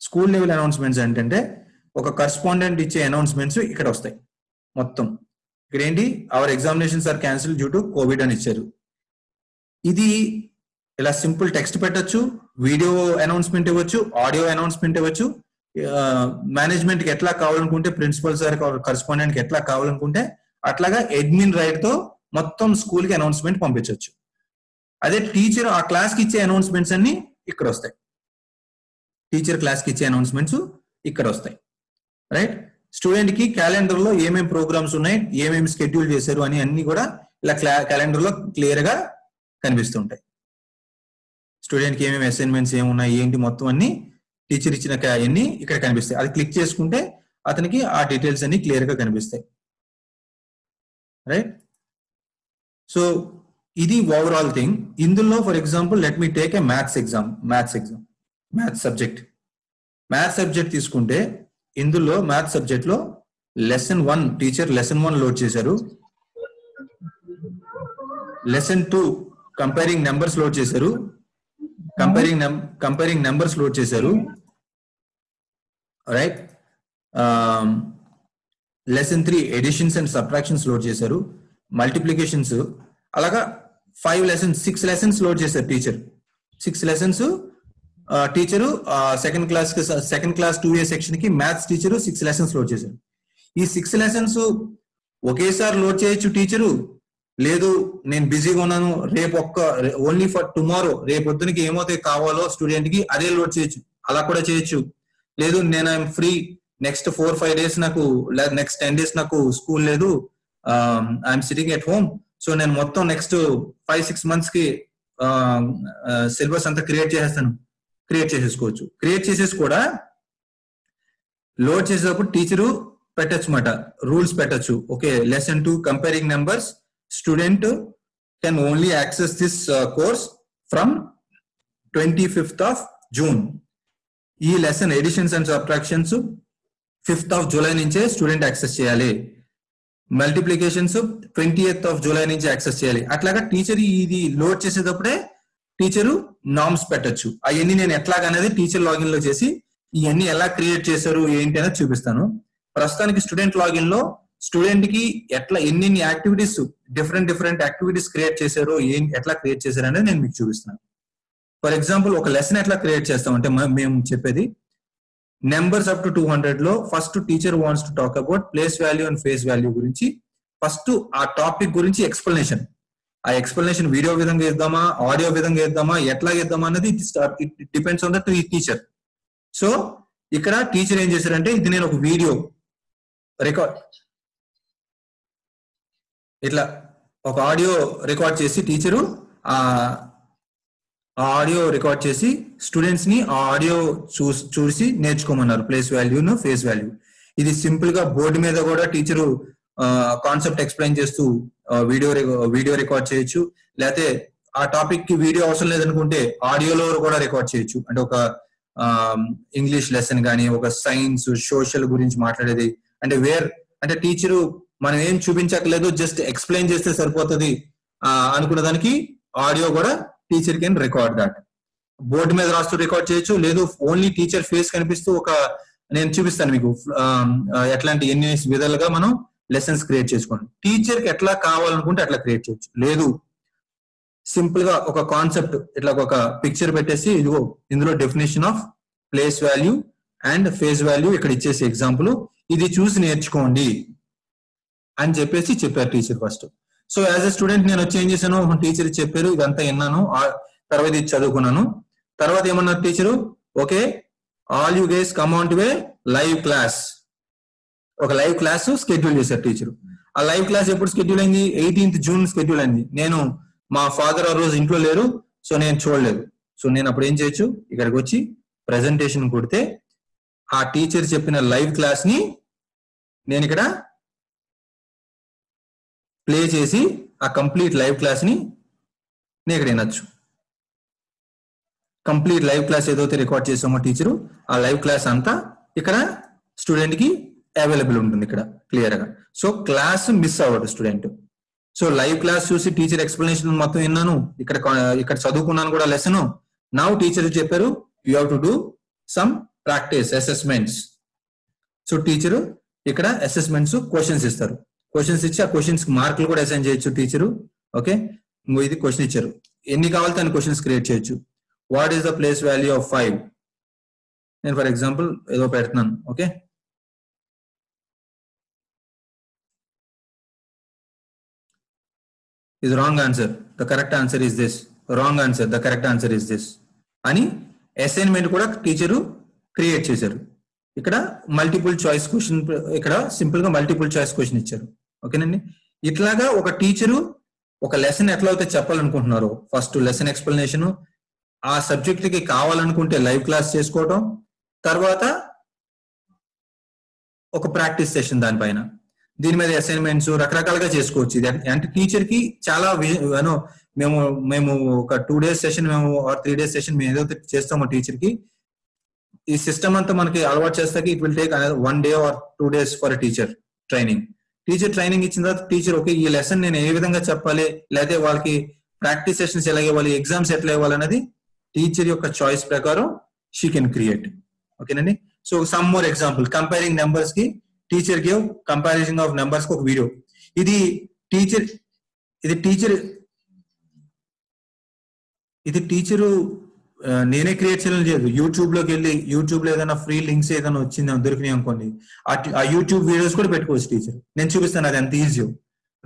స్కూల్ లెవెల్ అనౌన్స్మెంట్స్ ఏంటంటే ఒక కరస్పాండెంట్ ఇచ్చే అనౌన్స్మెంట్స్ ఇక్కడ వస్తాయి మొత్తం. ఇక్కడ ఏంటి, our examinations are cancel due to COVID అని ఇచ్చారు. ఇది ఇలా సింపుల్ టెక్స్ట్ పెట్టచ్చు, వీడియో అనౌన్స్మెంట్ ఇవ్వచ్చు, ఆడియో అనౌన్స్మెంట్ ఇవ్వచ్చు, మేనేజ్మెంట్ కి ఎట్లా కావాలనుకుంటే, ప్రిన్సిపల్ సార్ కరెస్పాండెంట్ కి ఎట్లా కావాలనుకుంటే అట్లాగా అడ్మిన్ రైట్ తో మొత్తం స్కూల్ కి అనౌన్స్మెంట్ పంపించవచ్చు. అదే టీచర్ ఆ క్లాస్ కి ఇచ్చే అనౌన్స్మెంట్స్ అన్ని ఇక్కడ వస్తాయి. టీచర్ క్లాస్ కి ఇచ్చే అనౌన్స్మెంట్స్ ఇక్కడ వస్తాయి. రైట్, స్టూడెంట్ కి క్యాలెండర్ లో ఏమేమి ప్రోగ్రామ్స్ ఉన్నాయి, ఏమేమి షెడ్యూల్ చేశారు అని అన్ని కూడా ఇలా క్యాలెండర్ లో క్లియర్ గా కనిపిస్తుంటాయి. స్టూడెంట్ కి ఏమేమి అసైన్మెంట్స్ ఏమున్నాయి ఏంటి మొత్తం అన్ని టీచర్ ఇచ్చిన అన్ని ఇక్కడ కనిపిస్తాయి. అది క్లిక్ చేసుకుంటే అతనికి ఆ డీటెయిల్స్ అన్ని క్లియర్ గా కనిపిస్తాయి. రైట్, సో ఇది ఓవరాల్ థింగ్. ఇందులో for example let me take a maths subject తీసుకుంటే ఇందులో మ్యాథ్స్ సబ్జెక్ట్ లో లెసన్ 1 టీచర్ లెసన్ 1 లోడ్ చేశారు. లెసన్ 2 కంపేరింగ్ నెంబర్స్ లోడ్ చేశారు. కంపేరింగ్ నెంబర్స్ లోడ్ చేశారు. Right, lesson 3 additions and subtractions load చేశారు. మల్టిప్లికేషన్స్ అలాగా 6 లెసన్స్ లోడ్ చేశారు teacher. 6 lessons teacher second class 2A section కి మ్యాథ్స్ టీచరు 6 లెసన్స్ లోడ్ చేశారు. ఈ 6 లెసన్స్ ఒకేసారి లోడ్ చేయొచ్చు టీచరు. లేదు నేను బిజీగా ఉన్నాను, రేపు ఓన్లీ ఫర్ టుమారో, రేపు పొద్దునకి ఏమైతే కావాలో స్టూడెంట్ కి అదే లోడ్ చేయొచ్చు, అలా కూడా చేయొచ్చు. లేదు నేను ఐఎమ్ ఫ్రీ, నెక్స్ట్ 4-5 డేస్ నాకు, నెక్స్ట్ 10 డేస్ నాకు స్కూల్ లేదు, I'm sitting at home, so నేను మొత్తం నెక్స్ట్ 5-6 మంత్స్ కి సిలబస్ అంతా క్రియేట్ చేసేసుకోవచ్చు. క్రియేట్ చేసేసి కూడా లోడ్ చేసేటప్పుడు టీచరు పెట్టచ్చు మాట, రూల్స్ పెట్టచ్చు. Okay, lesson 2 comparing numbers, student can only access this course from 25th of June. ఈ lesson additions and subtractions 5th of July నుంచే స్టూడెంట్ యాక్సెస్ చేయాలి. మల్టిప్లికేషన్స్ 20th of July నుంచి యాక్సెస్ చేయాలి. అట్లాగా టీచర్ ఇది లోడ్ చేసేటప్పుడే టీచరు నామ్స్ పెట్టచ్చు. అవన్నీ నేను ఎట్లాగనేది టీచర్ లాగిన్ లో చేసి ఇవన్నీ ఎలా క్రియేట్ చేశారు ఏంటి అనేది చూపిస్తాను. ప్రస్తుతానికి స్టూడెంట్ లాగిన్ లో స్టూడెంట్ కి ఎట్లా ఎన్ని యాక్టివిటీస్, డిఫరెంట్ యాక్టివిటీస్ క్రియేట్ చేశారు, ఎట్లా క్రియేట్ చేశారు అనేది నేను మీకు చూపిస్తాను. ఫర్ ఎగ్జాంపుల్ ఒక లెసన్ ఎట్లా క్రియేట్ చేస్తామంటే మేము చెప్పేది నెంబర్స్ అప్ టు 200 లో first teacher wants to talk about place value and face value గురించి. ఫస్ట్ ఆ టాపిక్ గురించి ఎక్స్ప్లెనేషన్, ఆ ఎక్స్ప్లెనేషన్ వీడియో విధంగా ఇద్దామా, ఆడియో విధంగా ఇద్దామా, ఎట్లా ఇద్దామా అనేది it depends on the teacher. So ఇక్కడ టీచర్ ఏం చేశారంటే, ఇది నేను ఒక వీడియో రికార్డ్, ఇట్లా ఒక ఆడియో రికార్డ్ చేసి టీచరు ఆ ఆడియో రికార్డ్ చేసి స్టూడెంట్స్ ని ఆ ఆడియో చూసి నేర్చుకోమన్నారు ప్లేస్ వాల్యూను ఫేస్ వాల్యూ. ఇది సింపుల్ గా బోర్డు మీద కూడా టీచరు కాన్సెప్ట్ ఎక్స్ప్లెయిన్ చేస్తూ వీడియో రికార్డ్ చేయొచ్చు. లేకపోతే ఆ టాపిక్ కి వీడియో అవసరం లేదనుకుంటే ఆడియోలో కూడా రికార్డ్ చేయొచ్చు. అంటే ఒక ఇంగ్లీష్ లెసన్ కానీ, ఒక సైన్స్ సోషల్ గురించి మాట్లాడేది, అంటే టీచరు మనం ఏం చూపించట్లేదు, జస్ట్ ఎక్స్ప్లెయిన్ చేస్తే సరిపోతుంది అనుకున్న దానికి ఆడియో కూడా teacher can record that. Board మీద రాస్తూ రికార్డ్ చేయొచ్చు. లేదు ఓన్లీ టీచర్ ఫేస్ కనిపిస్తూ నేను చూపిస్తాను మీకు ఎట్లాంటి ఎన్ని విధాలుగా మనం లెసన్స్ క్రియేట్ చేసుకోండి. టీచర్ కి ఎట్లా కావాలనుకుంటే అట్లా క్రియేట్ చేయొచ్చు. లేదు సింపుల్ గా ఒక కాన్సెప్ట్ ఇట్లా ఒక పిక్చర్ పెట్టేసి ఇదిగో ఇందులో definition of place value and face value ఇక్కడ ఇచ్చేసి ఎగ్జాంపుల్, ఇది చూసి నేర్చుకోండి అని చెప్పారు teacher first. So as a student నేను వచ్చి ఏం చేశాను, టీచర్ చెప్పారు ఇదంతా విన్నాను, తర్వాత ఇది చదువుకున్నాను. తర్వాత ఏమన్నారు teacher, okay all you guys come on to A live class. ఒక లైవ్ క్లాస్ స్కెడ్యూల్ చేశారు టీచరు. ఆ లైవ్ క్లాస్ ఎప్పుడు స్కెడ్యూల్ అయింది, 18th June స్కెడ్యూల్ అయింది. నేను మా ఫాదర్ ఆ రోజు ఇంట్లో లేరు, సో నేను చూడలేదు. సో నేను అప్పుడు ఏం చేయొచ్చు, ఇక్కడికి వచ్చి ప్రెజెంటేషన్ కొడితే ఆ టీచర్ చెప్పిన లైవ్ క్లాస్ ని నేను ఇక్కడ ప్లే చేసి ఆ కంప్లీట్ లైవ్ క్లాస్ ని నేను ఇక్కడ వినొచ్చు. కంప్లీట్ లైవ్ క్లాస్ ఏదైతే రికార్డ్ చేసామో టీచరు, ఆ లైవ్ క్లాస్ అంతా ఇక్కడ స్టూడెంట్ కి అవైలబుల్ ఉంటుంది ఇక్కడ క్లియర్ గా. సో క్లాస్ మిస్ అవ్వదు స్టూడెంట్. సో లైవ్ క్లాస్ చూసి టీచర్ ఎక్స్ప్లెనేషన్ మొత్తం విన్నాను, ఇక్కడ చదువుకున్నాను కూడా లెసన్. నౌ టీచర్ చెప్పారు you have to do some practice assessments. So teacher ఇక్కడ అసెస్మెంట్స్ క్వశ్చన్స్ ఇస్తారు. క్వశ్చన్స్ ఇచ్చి ఆ క్వశ్చన్స్ మార్కులు కూడా అసైన్ చేయొచ్చు టీచరు. ఓకే, ఇది క్వశ్చన్ ఇచ్చారు, ఎన్ని కావాలితే అన్ని క్వశ్చన్స్ క్రియేట్ చేయొచ్చు. What is the place value of 5? నేను ఫర్ ఎగ్జాంపుల్ ఏదో పెడుతున్నాను. Okay, is wrong answer, the correct answer is this, wrong answer, the correct answer is this అని అసైన్మెంట్ కూడా టీచరు క్రియేట్ చేశారు. ఇక్కడ మల్టిపుల్ చాయిస్ క్వశ్చన్, ఇక్కడ సింపుల్ గా మల్టిపుల్ చాయిస్ క్వశ్చన్ ఇచ్చారు. ఓకేనండి, ఇట్లాగా ఒక టీచరు ఒక లెసన్ ఎట్లా అయితే చెప్పాలనుకుంటున్నారో ఫస్ట్ లెసన్ ఎక్స్ప్లెనేషన్, ఆ సబ్జెక్ట్ కి కావాలనుకుంటే లైవ్ క్లాస్ చేసుకోవటం, తర్వాత ఒక ప్రాక్టీస్ సెషన్ దానిపైన, దీని మీద అసైన్మెంట్స్ రకరకాలుగా చేసుకోవచ్చు. ఇది అంటే టీచర్ కి చాలా మేము ఒక 2 days సెషన్ మేము 3 days సెషన్ మేము ఏదైతే చేస్తామో టీచర్ కి ఈ సిస్టమ్ అంతా మనకి అలవాటు చేస్తాకి it will take 1 day or 2 days for teacher training. Teacher training ఇచ్చిన తర్వాత టీచర్ ఓకే ఈ లెసన్ నేను ఏ విధంగా చెప్పాలి, లేకపోతే వాళ్ళకి ప్రాక్టీస్ సెషన్స్ ఎలా ఇవ్వాలి, ఎగ్జామ్స్ ఎట్లా ఇవ్వాలి అనేది టీచర్ యొక్క చాయిస్ ప్రకారం షీ కెన్ క్రియేట్. ఓకేనండి, so some more example, comparing numbers కి teacher give comparison of numbers కి ఒక వీడియో. ఇది టీచరు నేనే క్రియేట్ చేయడం లేదు. యూట్యూబ్ లోకి వెళ్ళి యూట్యూబ్ లో ఏదైనా ఫ్రీ లింక్స్ ఏదైనా వచ్చింది దొరికినాయి అనుకోండి, ఆ యూట్యూబ్ వీడియోస్ కూడా పెట్టుకోవచ్చు టీచర్. నేను చూపిస్తాను అది ఎంత ఈజీ,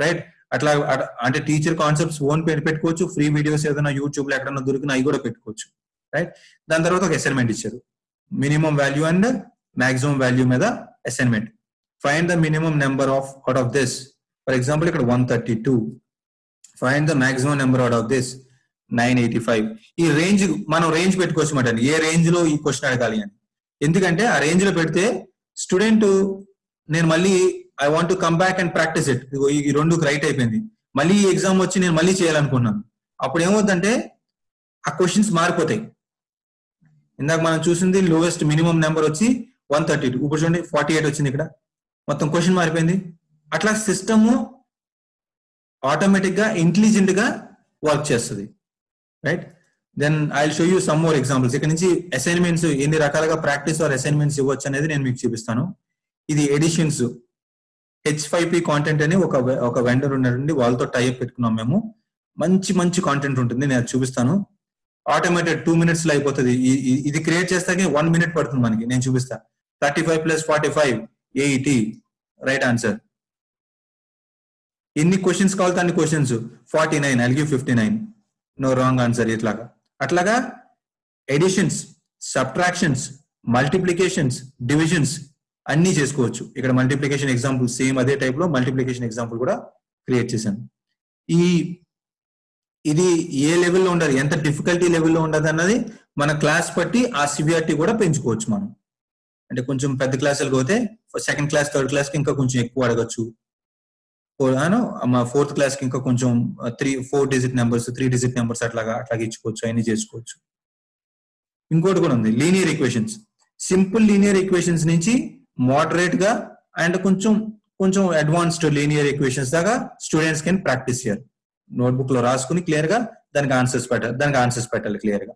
రైట్? అట్లా అంటే టీచర్ కాన్సెప్ట్స్ ఓన్ పెట్టుకోవచ్చు, ఫ్రీ వీడియోస్ ఏదైనా యూట్యూబ్ లో ఎక్కడన్నా దొరికినా అవి కూడా పెట్టుకోవచ్చు, రైట్? దాని తర్వాత ఒక అసైన్మెంట్ ఇచ్చారు, minimum value and maximum value మీద assignment. Find the minimum number of out of this. For example ఇక్కడ 132. Find the maximum number out of this 985. ఈ రేంజ్ మనం రేంజ్ పెట్టుకోవచ్చు అన్నమాట, ఏ రేంజ్ లో ఈ క్వశ్చన్ అడగాలి అని. ఎందుకంటే ఆ రేంజ్ లో పెడితే స్టూడెంట్ నేను మళ్ళీ I want to come back and practice it, ఈ 2 రైట్ అయిపోయింది, మళ్ళీ ఈ ఎగ్జామ్ వచ్చి నేను మళ్ళీ చేయాలనుకున్నాను, అప్పుడు ఏమవుతుందంటే ఆ క్వశ్చన్స్ మారిపోతాయి. ఇందాక మనం చూసింది లోయెస్ట్ మినిమం నెంబర్ వచ్చి 132, ఇప్పుడు చూడండి 48 వచ్చింది, ఇక్కడ మొత్తం క్వశ్చన్ మారిపోయింది. అట్లా సిస్టమ్ ఆటోమేటిక్ గా ఇంటెలిజెంట్ గా వర్క్ చేస్తుంది, right? Then I will show you some more examples. ఇక్కడ నుంచి అసైన్మెంట్స్ ఎన్ని రకాలుగా ప్రాక్టీస్ ఆర్ అసైన్మెంట్స్ ఇవ్వచ్చు అనేది నేను మీకు చూపిస్తాను. ఇది ఎడిషన్స్, H5P కాంటెంట్ అని ఒక వెండర్ ఉన్నారండి, వాళ్ళతో టైప్ పెట్టుకున్నాం మేము. మంచి కాంటెంట్ ఉంటుంది, నేను చూపిస్తాను. ఆటోమేటెడ్ 2 minutes లో అయిపోతుంది. ఇది క్రియేట్ చేస్తాకే 1 minute పడుతుంది మనకి. నేను చూపిస్తా. 35 + 45 80 రైట్ ఆన్సర్. ఎన్ని క్వశ్చన్స్ కావాలి అన్ని questions. 49 I'll give 59 no wrong answer. అట్లాగా ఎడిషన్స్, సబ్ట్రాక్షన్స్, మల్టిప్లికేషన్స్, డివిజన్స్ అన్ని చేసుకోవచ్చు. ఇక్కడ మల్టిప్లికేషన్ ఎగ్జాంపుల్ సేమ్ అదే టైప్ లో మల్టిప్లికేషన్ ఎగ్జాంపుల్ కూడా క్రియేట్ చేశాను. ఇది ఏ లెవెల్లో ఉండాలి, ఎంత డిఫికల్టీ లెవెల్లో ఉండదు అన్నది మన క్లాస్ బట్టి ఆ సివియారిటీ కూడా పెంచుకోవచ్చు మనం. అంటే కొంచెం పెద్ద క్లాసులకు పోతే 2nd class 3rd class కి ఇంకా కొంచెం ఎక్కువ అడగచ్చు, మా 4th class కి ఇంకా కొంచెం 4 digit నెంబర్స్ 3 digit నెంబర్స్ అట్లాగా ఇచ్చుకోవచ్చు, అవన్నీ చేసుకోవచ్చు. ఇంకోటి కూడా ఉంది, linear equations. Simple linear equations నుంచి మోడరేట్ గా అండ్ కొంచెం అడ్వాన్స్డ్ లీనియర్ ఈక్వేషన్స్ దాకా స్టూడెంట్స్ కెన్ ప్రాక్టీస్ చేయాలి. నోట్బుక్ లో రాసుకుని క్లియర్ గా దానికి ఆన్సర్స్ పెట్టాలి క్లియర్ గా.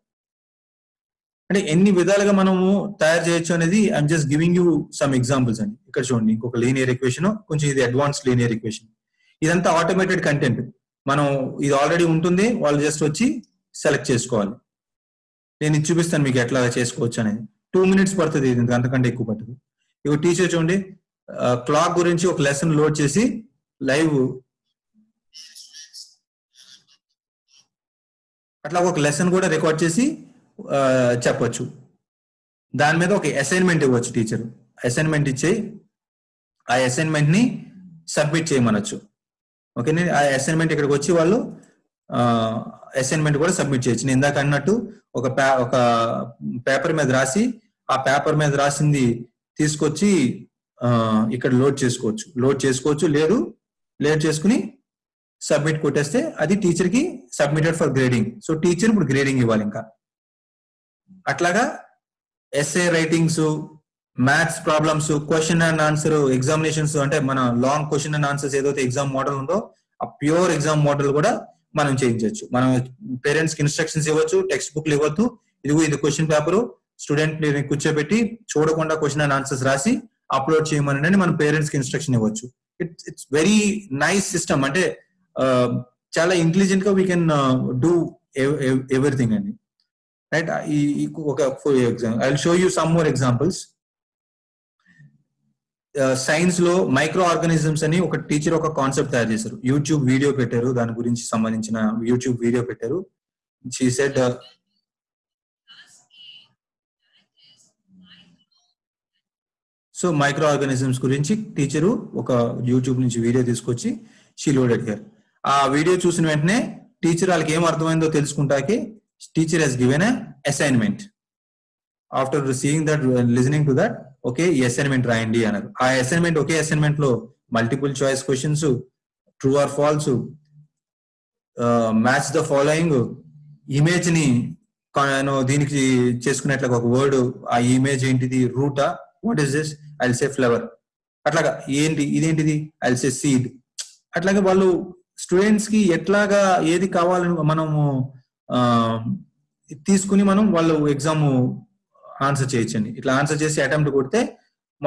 అంటే ఎన్ని విధాలుగా మనము తయారు చేయొచ్చు అనేది I'm just giving you some examples అండి. ఇక్కడ చూడండి ఇంకొక లీనియర్ ఈక్వేషన్, కొంచెం ఇది అడ్వాన్స్డ్ లీనియర్ ఈక్వేషన్. ఇదంతా ఆటోమేటెడ్ కంటెంట్, మనం ఇది ఆల్రెడీ ఉంటుంది, వాళ్ళు జస్ట్ వచ్చి సెలెక్ట్ చేసుకోవాలి. నేను ఇది చూపిస్తాను మీకు ఎట్లా చేసుకోవచ్చు అనేది. 2 minutes పడుతుంది, ఇది అంతకంటే ఎక్కువ పడుతుంది. ఇక టీచర్ చూడండి క్లాక్ గురించి ఒక లెసన్ లోడ్ చేసి లైవ్ అట్లా ఒక లెసన్ కూడా రికార్డ్ చేసి చెప్పొచ్చు. దాని మీద ఒక అసైన్మెంట్ ఇవ్వచ్చు టీచర్. అసైన్మెంట్ ఇచ్చి ఆ అసైన్మెంట్ ని సబ్మిట్ చేయమనొచ్చు. ఓకే, ఆ అసైన్మెంట్ ఇక్కడికి వచ్చి వాళ్ళు అసైన్మెంట్ కూడా సబ్మిట్ చేయొచ్చు. నేను ఇందాక అన్నట్టు ఒక పేపర్ మీద రాసి ఆ పేపర్ మీద రాసింది తీసుకొచ్చి ఇక్కడ లోడ్ చేసుకోవచ్చు, లేదు చేసుకుని సబ్మిట్ కొట్టేస్తే అది టీచర్ కి submitted for grading. So teacher ఇప్పుడు గ్రేడింగ్ ఇవ్వాలి. ఇంకా అట్లాగా essay writings, maths problems, question and answer examinations, అంటే మన లాంగ్ క్వశ్చన్ అండ్ ఆన్సర్స్ ఏదైతే ఎగ్జామ్ మోడల్ ఉందో ఆ ప్యూర్ ఎగ్జామ్ మోడల్ కూడా మనం చేయించవచ్చు. మనం పేరెంట్స్ కి ఇన్స్ట్రక్షన్స్ ఇవ్వచ్చు, టెక్స్ట్ బుక్లు ఇవ్వచ్చు. ఇది క్వశ్చన్ పేపర్, స్టూడెంట్ కూర్చోబెట్టి చూడకుండా క్వశ్చన్ అండ్ ఆన్సర్స్ రాసి అప్లోడ్ చేయమని మన పేరెంట్స్ కి ఇన్స్ట్రక్షన్ ఇవ్వచ్చు. It's very nice system. అంటే చాలా ఇంటెలిజెంట్ గా వీ కెన్ డూ ఎవ్రీథింగ్ అండి. రైట్. ఒక example I will show you some more examples. Science లో మైక్రో ఆర్గానిజమ్స్ అని ఒక టీచర్ ఒక కాన్సెప్ట్ తయారు చేశారు. యూట్యూబ్ వీడియో పెట్టారు, దాని గురించి సంబంధించిన యూట్యూబ్ వీడియో పెట్టారు. She said so microorganisms గురించి టీచరు ఒక యూట్యూబ్ నుంచి వీడియో తీసుకొచ్చి షీ లోడెడ్ హియర్. ఆ వీడియో చూసిన వెంటనే టీచర్ వాళ్ళకి ఏం అర్థమైందో తెలుసుకుంటాకి teacher has given a assignment. After seeing that, listening to that, okay ఈ అసైన్మెంట్ రాయండి అన్నారు. ఆ అసైన్మెంట్ ఒకే అసైన్మెంట్ లో multiple choice questions, true or false, match the following, image ని దీనికి చేసుకున్నట్లుగా ఒక వర్డ్, ఆ ఇమేజ్ ఏంటిది, రూటా, what is this, I will say flower, అట్లాగా ఏంటి ఇదేంటిది, ఐ విల్ సే సీడ్. అట్లాగే వాళ్ళు స్టూడెంట్స్ కి ఎట్లాగా ఏది కావాలని మనము తీసుకుని మనం వాళ్ళు ఎగ్జామ్ ఆన్సర్ చేయొచ్చండి. ఇట్లా ఆన్సర్ చేసి అటెంప్ట్ కొడితే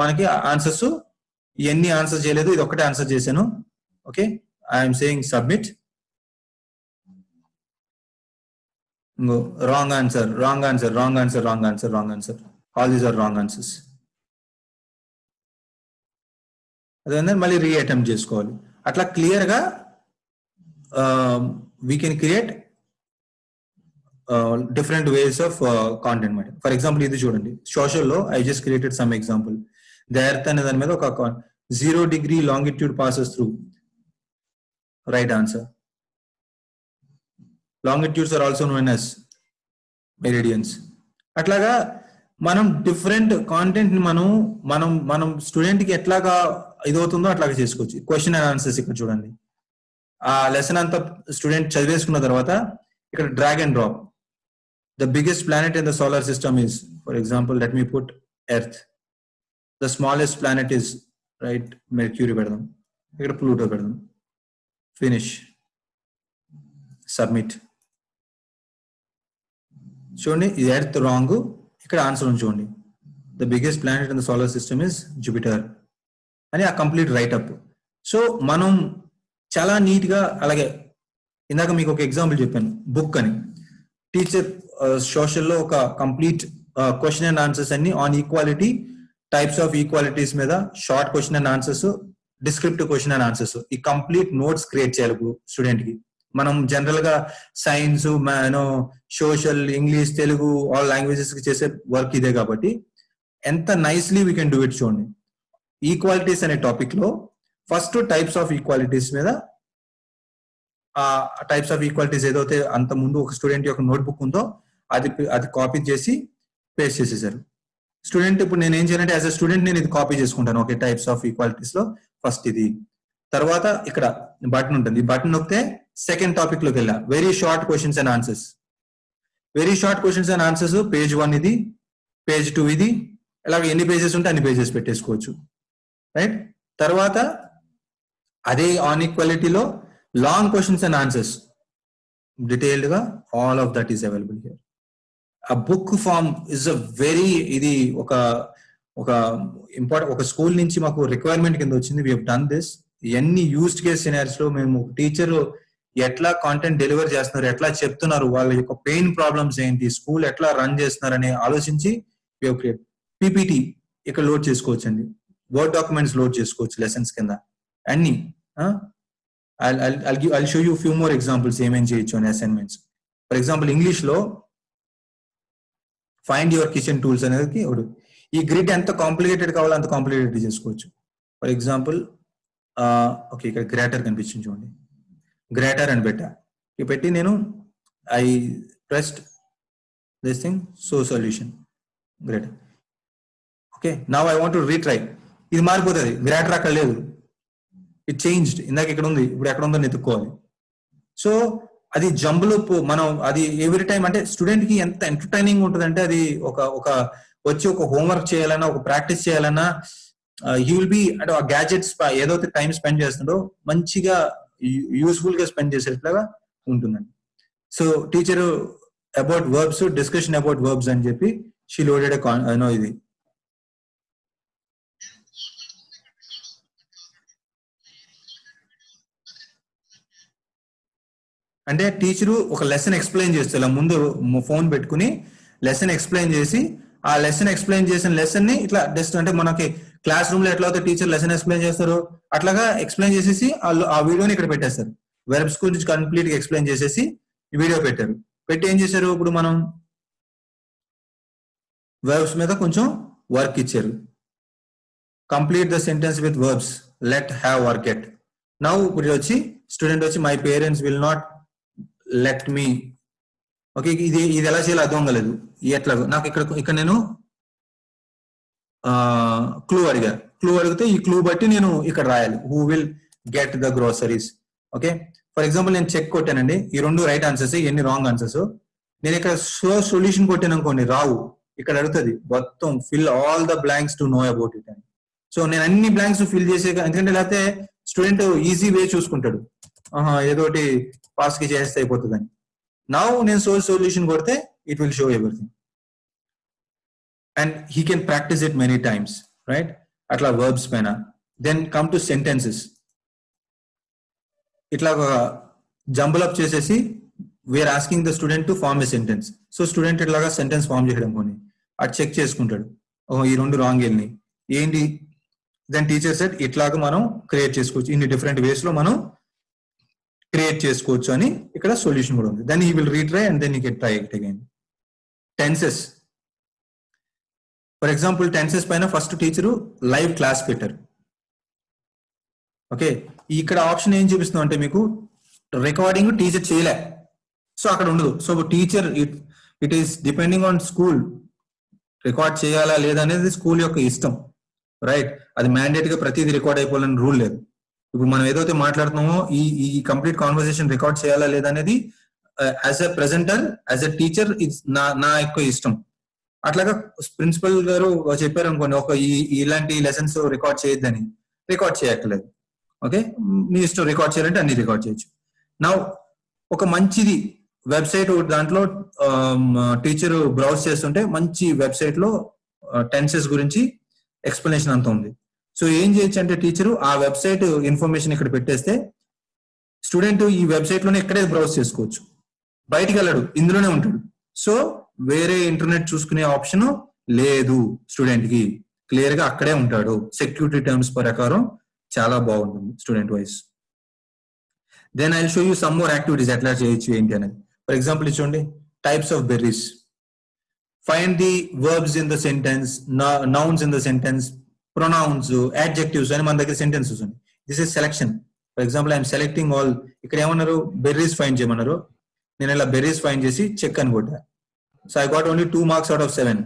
మనకి ఆన్సర్స్, ఎన్ని ఆన్సర్ చేయలేదు, ఇది ఒక్కటే ఆన్సర్ చేశాను, okay I'm saying submit. Wrong answer, wrong answer, wrong answer, wrong answer, wrong answer, all these are wrong answers. అదే మళ్ళీ రీ అటెంప్ట్ చేసుకోవాలి. అట్లా క్లియర్ గా we can create different ways of content మాట. ఫర్ ఎగ్జాంపుల్ ఇది చూడండి, సోషల్ లో I just created some example. The earth అనే దాని మీద ఒక 0 degree longitude passes through, right answer. Longitudes are also known as meridians. అట్లాగా మనం డిఫరెంట్ కాంటెంట్ ని మనం స్టూడెంట్ కి ఎట్లాగా ఇదవుతుందో అట్లాగా చేసుకోవచ్చు. క్వశ్చన్ అండ్ ఆన్సర్స్ ఇక్కడ చూడండి. ఆ లెసన్ అంతా స్టూడెంట్ చదివేసుకున్న తర్వాత ఇక్కడ drag and drop. The biggest planet in the solar system is, for example, let me put Earth. The smallest planet is, right, Mercury పెడదాం, ఇక్కడ Pluto పెడదాం, finish, submit. చూడండి ఇది ఎర్త్ రాంగ్, ఇక్కడ ఆన్సర్ చూడండి, the biggest planet in the solar system is Jupiter అని ఆ కంప్లీట్ రైట్ అప్. సో మనం చాలా నీట్ గా, అలాగే ఇందాక మీకు ఒక ఎగ్జాంపుల్ చెప్పాను బుక్ అని, టీచర్ సోషల్లో ఒక కంప్లీట్ క్వశ్చన్ అండ్ ఆన్సర్స్ అన్ని on equality, types of equalities మీద short question and answers, descriptive question and answers, ఈ కంప్లీట్ నోట్స్ క్రియేట్ చేయాలి ఇప్పుడు స్టూడెంట్ కి. మనం జనరల్ గా science, social, English, Telugu all languages కి చేసే వర్క్ ఇదే కాబట్టి ఎంత nicely we can do it చూడండి. ఈక్వాలిటీస్ అనే టాపిక్ లో ఫస్ట్ టైప్స్ ఆఫ్ ఈక్వాలిటీస్ మీద, ఆ టైప్స్ ఆఫ్ ఈక్వాలిటీస్ ఏదైతే అంత ముందు ఒక స్టూడెంట్ యొక్క నోట్బుక్ ఉందో అది కాపీ చేసి పేస్ట్ చేసేసారు. స్టూడెంట్ ఇప్పుడు నేను ఏం చేయాలంటే యాజ్ అ స్టూడెంట్ నేను ఇది కాపీ చేసుకుంటాను. ఓకే టైప్స్ ఆఫ్ ఈక్వాలిటీస్ లో ఫస్ట్ ఇది, తర్వాత ఇక్కడ బటన్ ఉంటుంది, ఈ బటన్ నొక్కితే సెకండ్ టాపిక్ లోకి వెళ్ళా, very short questions and answers. Very short questions and answers page 1 ఇది, పేజ్ 2 ఇది, ఇలాగ ఎన్ని పేజెస్ ఉంటే అన్ని పేజెస్ పెట్టేసుకోవచ్చు, రైట్. తర్వాత అదే ఆన్ ఈక్వాలిటీలో long questions and answers detailed గా, all of that is available here. ఆ book form is a very, ఇది ఒక ఇంపార్టెంట్, ఒక స్కూల్ నుంచి మాకు రిక్వైర్మెంట్ కింద వచ్చింది. We have done this. ఎన్ని యూజ్డ్ కేస్ సినారియోస్ లో మేము టీచర్ ఎట్లా కాంటెంట్ డెలివర్ చేస్తున్నారు, ఎట్లా చెప్తున్నారు, వాళ్ళ యొక్క పెయిన్ ప్రాబ్లమ్స్ ఏంటి, స్కూల్ ఎట్లా రన్ చేస్తున్నారు అని ఆలోచించి వీ హావ్ క్రియేట్. పీపీటీ ఇక్కడ లోడ్ చేసుకోవచ్చు అండి, వర్డ్ డాక్యుమెంట్స్ లోడ్ చేసుకోవచ్చు లెసన్స్ కింద అన్ని. I'll show you a few more examples ఏమేం చేయొచ్చు అని అసైన్మెంట్స్. ఫర్ ఎగ్జాంపుల్ ఇంగ్లీష్ లో ఫైండ్ యువర్ కిచెన్ టూల్స్ అనేది ఒకటి. ఈ గ్రిడ్ ఎంత కాంప్లికేటెడ్ కావాలో అంత కాంప్లికేటెడ్ చేసుకోవచ్చు. ఫర్ ఎగ్జాంపుల్ ఓకే ఇక్కడ గ్రేటర్ కనిపించింది చూడండి, గ్రేటర్ అని పెట్టా, ఇక పెట్టి నేను I pressed this thing, so solution greater. Okay now I want to retry, ఇది మారిపోతుంది, గ్రేటర్ అక్కడ లేదు, ఇట్ చేంజ్డ్, ఇందాక ఇక్కడ ఉంది ఇప్పుడు ఎక్కడ ఉందో ఎత్తుక్కోవాలి. సో అది జంబులో మనం అది ఎవ్రీ టైం అంటే స్టూడెంట్ కి ఎంత ఎంటర్టైనింగ్ ఉంటుంది అంటే, అది ఒక వచ్చి ఒక హోంవర్క్ చేయాలన్నా, ఒక ప్రాక్టీస్ చేయాలన్నా, హీ విల్ బి అంటే ఆ గ్యాజెట్స్ ఏదైతే టైం స్పెండ్ చేస్తుండో మంచిగా యూస్ఫుల్ గా స్పెండ్ చేసేట్లాగా ఉంటుందండి. So teacher about verbs, discussion about verbs అని చెప్పి షీ లోడెడ్ ఇది. అంటే టీచరు ఒక లెసన్ ఎక్స్ప్లెయిన్ చేస్తే ఇలా ముందు ఫోన్ పెట్టుకుని లెసన్ ఎక్స్ప్లెయిన్ చేసి ఆ లెసన్ ఎక్స్ప్లెయిన్ చేసిన లెసన్ ని ఇట్లా జస్ట్ అంటే మనకి క్లాస్ రూమ్ లో ఎట్లా అయితే టీచర్ లెసన్ ఎక్స్ప్లెయిన్ చేస్తారు అట్లాగా ఎక్స్ప్లెయిన్ చేసేసి వాళ్ళు ఆ వీడియోని ఇక్కడ పెట్టేస్తారు. వెర్బ్స్ గురించి కంప్లీట్ గా ఎక్స్ప్లెయిన్ చేసేసి వీడియో పెట్టారు. పెట్టి ఏం చేశారు, ఇప్పుడు మనం వెర్బ్స్ మీద కొంచెం వర్క్ ఇచ్చారు. Complete the sentence with verbs, let, have, work at. Now ఇప్పుడు వచ్చి స్టూడెంట్ వచ్చి my parents will not let me. Okay, ఇది ఎలా చేయాలో అర్థం కాలేదు. ఎట్లా నాకు ఇక్కడ నేను క్లూ అడిగితే ఈ క్లూ బట్టి నేను ఇక్కడ రాయాలి. Who will get the groceries. Okay, for example నేను చెక్ కొట్టానండి, ఈ 2 రైట్ ఆన్సర్స్, ఎన్ని రాంగ్ ఆన్సర్స్. నేను ఇక్కడ సొల్యూషన్ కొట్టాను అనుకోండి, రావు. ఇక్కడ అడుగుతుంది మొత్తం fill all the blanks to know about it అని. సో నేను అన్ని బ్లాంక్స్ ఫిల్ చేసే, ఎందుకంటే లేకపోతే స్టూడెంట్ ఈజీ వే చూసుకుంటాడు, ఏదోటి పాస్ కి చేస్తే అయిపోతుంది అని. నౌ నేను సొల్యూషన్ కొడితే it will show everything and he can practice it many times, right? అట్లా వర్బ్స్ పైన. Then come to sentences. ఇట్లా జంబుల్ అప్ చేసేసి we're asking the student to form a sentence. So student ఇట్లాగా సెంటెన్స్ ఫార్మ్ చేయడం కొని అటు చెక్ చేసుకుంటాడు, ఓహో ఈ 2 రాంగ్ వెళ్ళి ఏంటి. దెన్ టీచర్ సెట్ ఇట్లాగా మనం క్రియేట్ చేసుకోవచ్చు, ఇన్ని డిఫరెంట్ వేస్ లో మనం క్రియేట్ చేసుకోవచ్చు అని ఇక్కడ సొల్యూషన్ కూడా ఉంది. Then he will retry and then he can try it again. Tenses, for example tenses పైన ఫస్ట్ టీచరు లైవ్ క్లాస్ పెట్టారు. ఓకే, ఇక్కడ ఆప్షన్ ఏం చూపిస్తున్నాం అంటే మీకు రికార్డింగ్ టీచర్ చేయలే, సో అక్కడ ఉండదు. So teacher it is depending on school, record చేయాలా లేదా అనేది స్కూల్ యొక్క ఇష్టం, రైట్? అది మ్యాండేట్ గా ప్రతిదీ రికార్డ్ అయిపోవాలని రూల్ లేదు. ఇప్పుడు మనం ఏదైతే మాట్లాడుతున్నామో ఈ కంప్లీట్ కాన్వర్సేషన్ రికార్డ్ చేయాలా లేదా అనేది as a presenter, as a teacher నా యొక్క ఇష్టం. అట్లాగా ప్రిన్సిపల్ గారు చెప్పారు అనుకోండి, ఒక ఇలాంటి లెసన్స్ రికార్డ్ చేయొద్దని, రికార్డ్ చేయట్లేదు. ఓకే, మీ ఇష్టం, రికార్డ్ చేయాలంటే అన్ని రికార్డ్ చేయొచ్చు. నా ఒక మంచిది వెబ్సైట్ దాంట్లో టీచర్ బ్రౌజ్ చేస్తుంటే మంచి వెబ్సైట్ లో టెన్సెస్ గురించి ఎక్స్ప్లెనేషన్ అంతా ఉంది. సో ఏం చేయొచ్చు అంటే టీచరు ఆ వెబ్సైట్ ఇన్ఫర్మేషన్ ఇక్కడ పెట్టేస్తే స్టూడెంట్ ఈ వెబ్సైట్ లోనే ఇక్కడే బ్రౌజ్ చేసుకోవచ్చు, బయటికి వెళ్ళడు, ఇందులోనే ఉంటాడు. సో వేరే ఇంటర్నెట్ చూసుకునే ఆప్షన్ లేదు స్టూడెంట్ కి, క్లియర్ గా అక్కడే ఉంటాడు. సెక్యూరిటీ టర్మ్స్ ప్రకారం చాలా బాగుంటుంది student wise. Then I will show you some more activities ఎట్లా చేయొచ్చు ఏంటి అనేది. ఫర్ ఎగ్జాంపుల్ ఇచ్చోండి, types of berries. Find the verbs in the sentence, nouns in the sentence, pronouns, adjectives అని మన దగ్గర సెంటెన్సెస్ ఉంది. This is selection. For example I'm selecting all. ఇక్కడ ఏమన్నారు, బెర్రీస్ ఫైండ్ చేయమన్నారు. నేను ఇలా బెర్రీస్ ఫైండ్ చేసి చెక్ అని కొట్టా. So I got only 2 marks out of 7.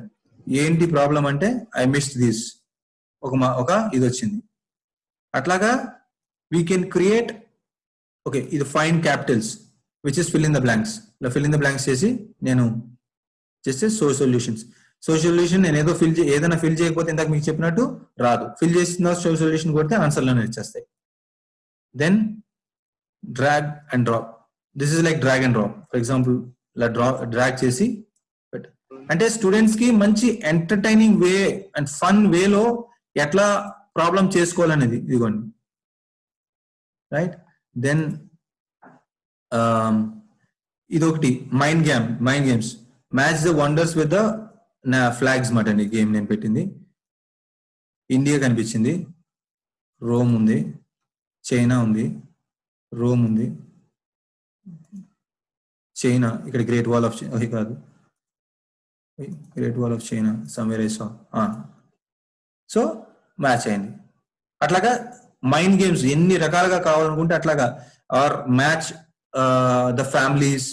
ఏంటి ప్రాబ్లం అంటే ఐ మిస్డ్ దిస్, ఒక ఇది వచ్చింది. అట్లాగా వీ కెన్ క్రియేట్. ఓకే, ఇది find Capitals which is fill in the blanks. ఇలా ఫిల్ ఇన్ ద బ్లాంక్స్ చేసి నేను చేస్తే సొల్యూషన్స్. సొల్యూషన్ నేను ఏదైనా ఫిల్ చేయకపోతే ఇందాక మీకు చెప్పినట్టు రాదు. ఫిల్ చేసిన సొల్యూషన్ కొడితే ఆన్సర్లోనే వచ్చేస్తాయి. Then drag and drop. This is like drag and drop. For example ఇలా డ్రాగ్ చేసి అంటే స్టూడెంట్స్ కి మంచి ఎంటర్టైనింగ్ వే అండ్ ఫన్ వేలో ఎట్లా ప్రాబ్లం చేసుకోవాలనేది ఇదిగోండి, రైట్? దెన్ ఇదొకటి mind games. Match the wonders with the flags మాట అండి గేమ్ నేను పెట్టింది. ఇండియా కనిపించింది, రోమ్ ఉంది, చైనా ఉంది, రోమ్ ఉంది, చైనా. ఇక్కడ గ్రేట్ వాల్ ఆఫ్ కాదు, great wall of China somewhere I saw. So match అయింది. అట్లాగా మైండ్ గేమ్స్ ఎన్ని రకాలుగా కావాలనుకుంటే అట్లాగా, ఆర్ మ్యాచ్ ద ఫ్యామిలీస్,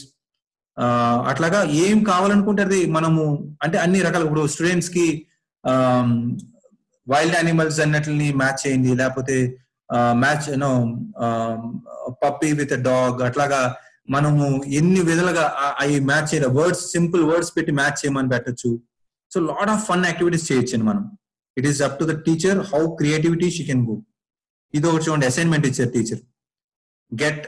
అట్లాగా ఏం కావాలనుకుంటే అది మనము అంటే అన్ని రకాలు. ఇప్పుడు స్టూడెంట్స్ కి వైల్డ్ యానిమల్స్ అన్నట్లని మ్యాచ్ చేయండి, లేకపోతే మ్యాచ్ పప్పీ విత్ డాగ్, అట్లాగా మనము ఎన్ని విధాలుగా అవి మ్యాచ్ చేయాలి. వర్డ్స్, సింపుల్ వర్డ్స్ పెట్టి మ్యాచ్ చేయమని పెట్టచ్చు. So lot of fun activities చేయొచ్చండి మనం. It is up to the teacher how creativity she can go. ఇది ఒకటి చూడండి, అసైన్మెంట్ ఇచ్చారు టీచర్. గెట్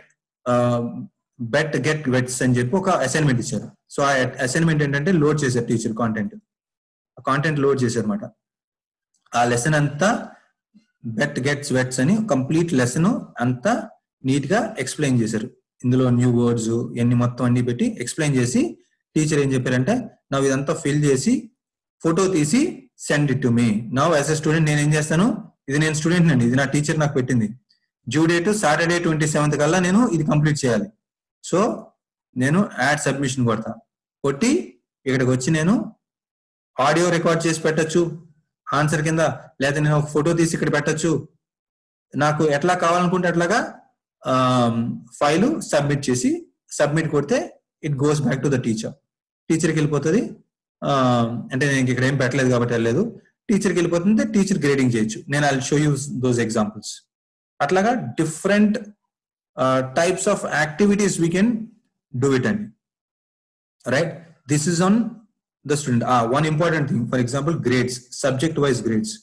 వెట్స్ అని చెప్పి ఒక అసైన్మెంట్ ఇచ్చారు. సో ఆ అసైన్మెంట్ ఏంటంటే లోడ్ చేశారు టీచర్ కాంటెంట్ లోడ్ చేశారు అనమాట. ఆ లెసన్ అంతా బెట్ గెట్స్ వెట్స్ అని కంప్లీట్ లెసన్ అంతా నీట్ గా ఎక్స్ప్లెయిన్ చేశారు ఇందులో న్యూ వర్డ్స్ ఇవన్నీ మొత్తం అన్ని పెట్టి ఎక్స్ప్లెయిన్ చేసి టీచర్ ఏం చెప్పారంటే నా ఇదంతా ఫిల్ చేసి ఫోటో తీసి send it to me. Now as a student నేను ఏం చేస్తాను, ఇది నేను స్టూడెంట్ అండి, ఇది నా టీచర్ నాకు పెట్టింది, డ్యూ డేట్ సాటర్డే 27th కల్లా నేను ఇది కంప్లీట్ చేయాలి. సో నేను యాడ్ సబ్మిషన్ కొడతా, కొట్టి ఇక్కడికి వచ్చి నేను ఆడియో రికార్డ్ చేసి పెట్టచ్చు ఆన్సర్ కింద, లేదా నేను ఒక ఫోటో తీసి ఇక్కడ పెట్టచ్చు, నాకు ఎట్లా కావాలనుకుంటే అట్లాగా ఫైల్ సబ్మిట్ చేసి సబ్మిట్ కొడితే it goes back to the టీచర్కి వెళ్ళిపోతుంది. అంటే నేను ఇక్కడ ఏం పెట్టలేదు కాబట్టి వెళ్ళలేదు, టీచర్కి వెళ్ళిపోతుంది, టీచర్ గ్రేడింగ్ చేయొచ్చు. నేను I show you those examples. అట్లాగా different types of activities we can do it అండి, right? This is on the student. One important thing, for example grades, subject wise grades.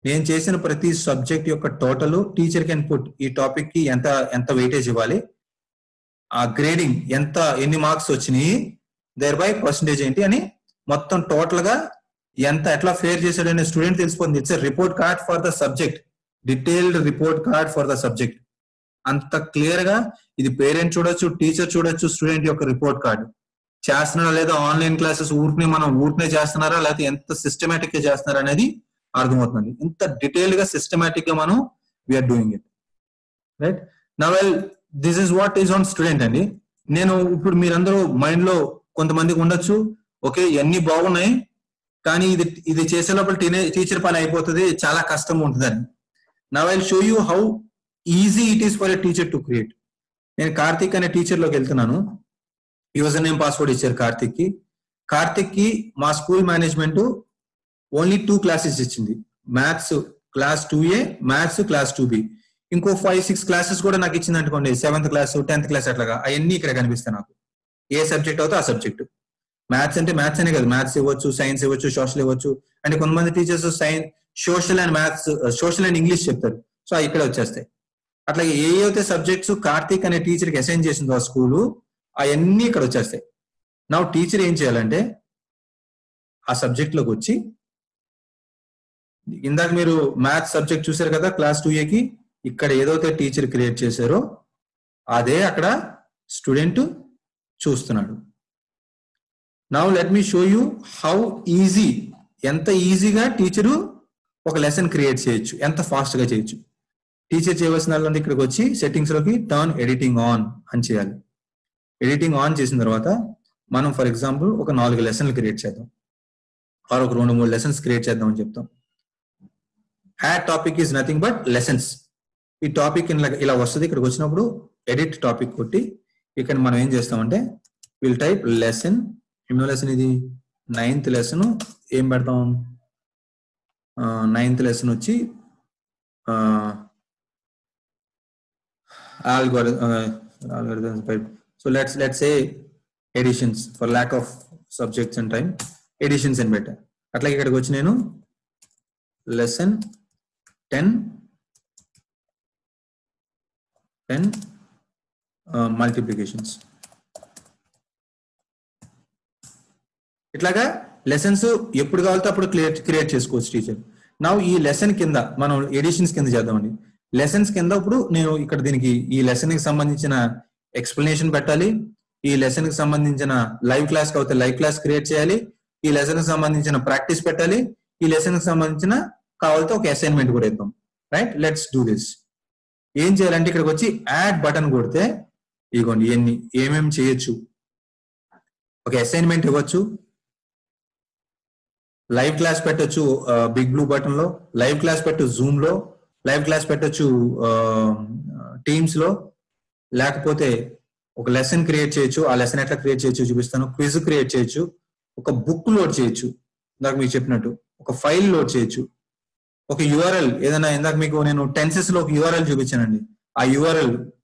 నేను చేసిన ప్రతి సబ్జెక్ట్ యొక్క టోటల్ టీచర్ కెన్ పుట్ ఈ టాపిక్ కి ఎంత ఎంత వెయిటేజ్ ఇవ్వాలి, ఆ గ్రేడింగ్ ఎంత, ఎన్ని మార్క్స్ వచ్చినాయి, దేర్ బై పర్సంటేజ్ ఏంటి అని మొత్తం టోటల్ గా ఎంత ఎట్లా ఫేర్ చేశాడు అనే స్టూడెంట్ తెలిసిపోతుంది. It's a report card for the subject, detailed report card for the subject. అంత క్లియర్ గా ఇది పేరెంట్ చూడొచ్చు, టీచర్ చూడొచ్చు, స్టూడెంట్ యొక్క రిపోర్ట్ కార్డు. చేస్తున్నారా లేదా ఆన్లైన్ క్లాసెస్ ఊరికనే చేస్తున్నారా, లేకపోతే ఎంత సిస్టమేటిక్ గా చేస్తున్నారా అనేది అర్థమవుతుంది. ఇంత డీటెయిల్డ్ గా సిస్టమేటిక్ గా మనం we're doing it, right? Now well this is what is on student అండి. నేను ఇప్పుడు మీరందరూ మైండ్ లో కొంతమందికి ఉండొచ్చు, ఓకే ఇవన్నీ బాగున్నాయి కానీ ఇది చేసే లోపల టీచర్ పని అయిపోతుంది, చాలా కష్టం ఉంటుంది అని. Now I will show you how easy it is for a teacher to create. నేను కార్తిక్ అనే టీచర్ లోకి వెళ్తున్నాను, యూజర్ నేమ్ పాస్వర్డ్ ఇచ్చారు కార్తిక్ కి మా స్కూల్ మేనేజ్మెంట్ ఓన్లీ 2 classes ఇచ్చింది, maths class 2A, maths class 2B. ఇంకో 5-6 క్లాసెస్ కూడా నాకు ఇచ్చింది అనుకోండి, 7th class 10th class అట్లాగా, అవన్నీ ఇక్కడ కనిపిస్తాయి నాకు. ఏ సబ్జెక్ట్ అవుతా ఆ సబ్జెక్టు. మ్యాథ్స్ అంటే మ్యాథ్స్ అనే కదా, మ్యాథ్స్ ఇవ్వచ్చు, సైన్స్ ఇవ్వచ్చు, సోషల్ ఇవ్వచ్చు. అంటే కొంతమంది teachers social and maths, social and English చెప్తారు, సో ఇక్కడ వచ్చేస్తాయి. అట్లాగే ఏ అయితే సబ్జెక్ట్స్ కార్తిక్ అనే టీచర్కి అసైన్ చేసిందో ఆ స్కూలు, అవన్నీ ఇక్కడ వచ్చేస్తాయి. నా టీచర్ ఏం చేయాలంటే ఆ సబ్జెక్ట్ లోకి వచ్చి, ఇందాక మీరు మ్యాథ్స్ సబ్జెక్ట్ చూసారు కదా క్లాస్ 2Aకి, ఇక్కడ ఏదైతే టీచర్ క్రియేట్ చేశారో అదే అక్కడ స్టూడెంట్ చూస్తున్నాడు. Now let me show you how easy, ఎంత ఈజీగా టీచరు ఒక లెసన్ క్రియేట్ చేయొచ్చు, ఎంత ఫాస్ట్ గా చేయొచ్చు. టీచర్ చేయవలసిన వాళ్ళంతా ఇక్కడికి వచ్చి సెట్టింగ్స్ లోకి టర్న్ ఎడిటింగ్ ఆన్ అని చేయాలి. ఎడిటింగ్ ఆన్ చేసిన తర్వాత మనం ఫర్ ఎగ్జాంపుల్ ఒక 4 లెసన్లు క్రియేట్ చేద్దాం, ఆర్ ఒక 2-3 లెసన్స్ క్రియేట్ చేద్దాం అని చెప్తాం. Add topic is nothing but lessons. ఈ టాపిక్ ఇలా వస్తుంది. ఇక్కడికి వచ్చినప్పుడు ఎడిట్ టాపిక్ కొట్టి ఇక్కడ మనం ఏం చేస్తామంటే విల్ టైప్ లెసన్. ఎన్నో లెసన్ ఇది? 9th lesson. ఏం పెడతాం? 9th లెసన్ వచ్చి algorithms. So let's say additions for lack of subjects and time, additions and better. అట్లాగే ఇక్కడికి వచ్చి నేను లెసన్ 10 మల్టిప్లికేషన్స్. ఇట్లాగా లెసన్స్ ఎప్పుడు కావాలితే అప్పుడు క్రియేట్ చేసుకోవచ్చు టీచర్. నా ఈ లెసన్ కింద మనం ఎడిషన్స్ కింద చేద్దామండి. లెసన్స్ కింద ఇప్పుడు నేను ఇక్కడ దీనికి ఈ లెసన్ కి సంబంధించిన ఎక్స్ప్లెనేషన్ పెట్టాలి, ఈ లెసన్ కి సంబంధించిన లైవ్ క్లాస్ కాకపోతే లైవ్ క్లాస్ క్రియేట్ చేయాలి, ఈ లెసన్ కి సంబంధించిన ప్రాక్టీస్ పెట్టాలి, ఈ లెసన్ కి సంబంధించిన కావాలితే ఒక అసైన్మెంట్ కూడా ఇద్దాం. Right, let's do this. ఏం చేయాలంటే ఇక్కడికి వచ్చి యాడ్ బటన్ కొడితే ఇగోండి ఇవన్నీ ఏమేమి చేయొచ్చు. ఒక అసైన్మెంట్ ఇవ్వచ్చు, లైవ్ క్లాస్ పెట్టొచ్చు బిగ్ బ్లూ బటన్ లో, లైవ్ క్లాస్ పెట్టు జూమ్ లో, లైవ్ క్లాస్ పెట్టొచ్చు టీమ్స్ లో, లేకపోతే ఒక లెసన్ క్రియేట్ చేయొచ్చు. ఆ లెసన్ ఎట్లా క్రియేట్ చేయొచ్చు చూపిస్తాను. క్విజ్ క్రియేట్ చేయొచ్చు, ఒక బుక్ లోడ్ చేయొచ్చు, ఇందాక మీకు చెప్పినట్టు ఒక ఫైల్ లోడ్ చేయొచ్చు, ఒక యూఆర్ఎల్ ఏదైనా. ఇందాక మీకు నేను టెన్సెస్ లో ఒక యూఆర్ఎల్ చూపించానండి. ఆ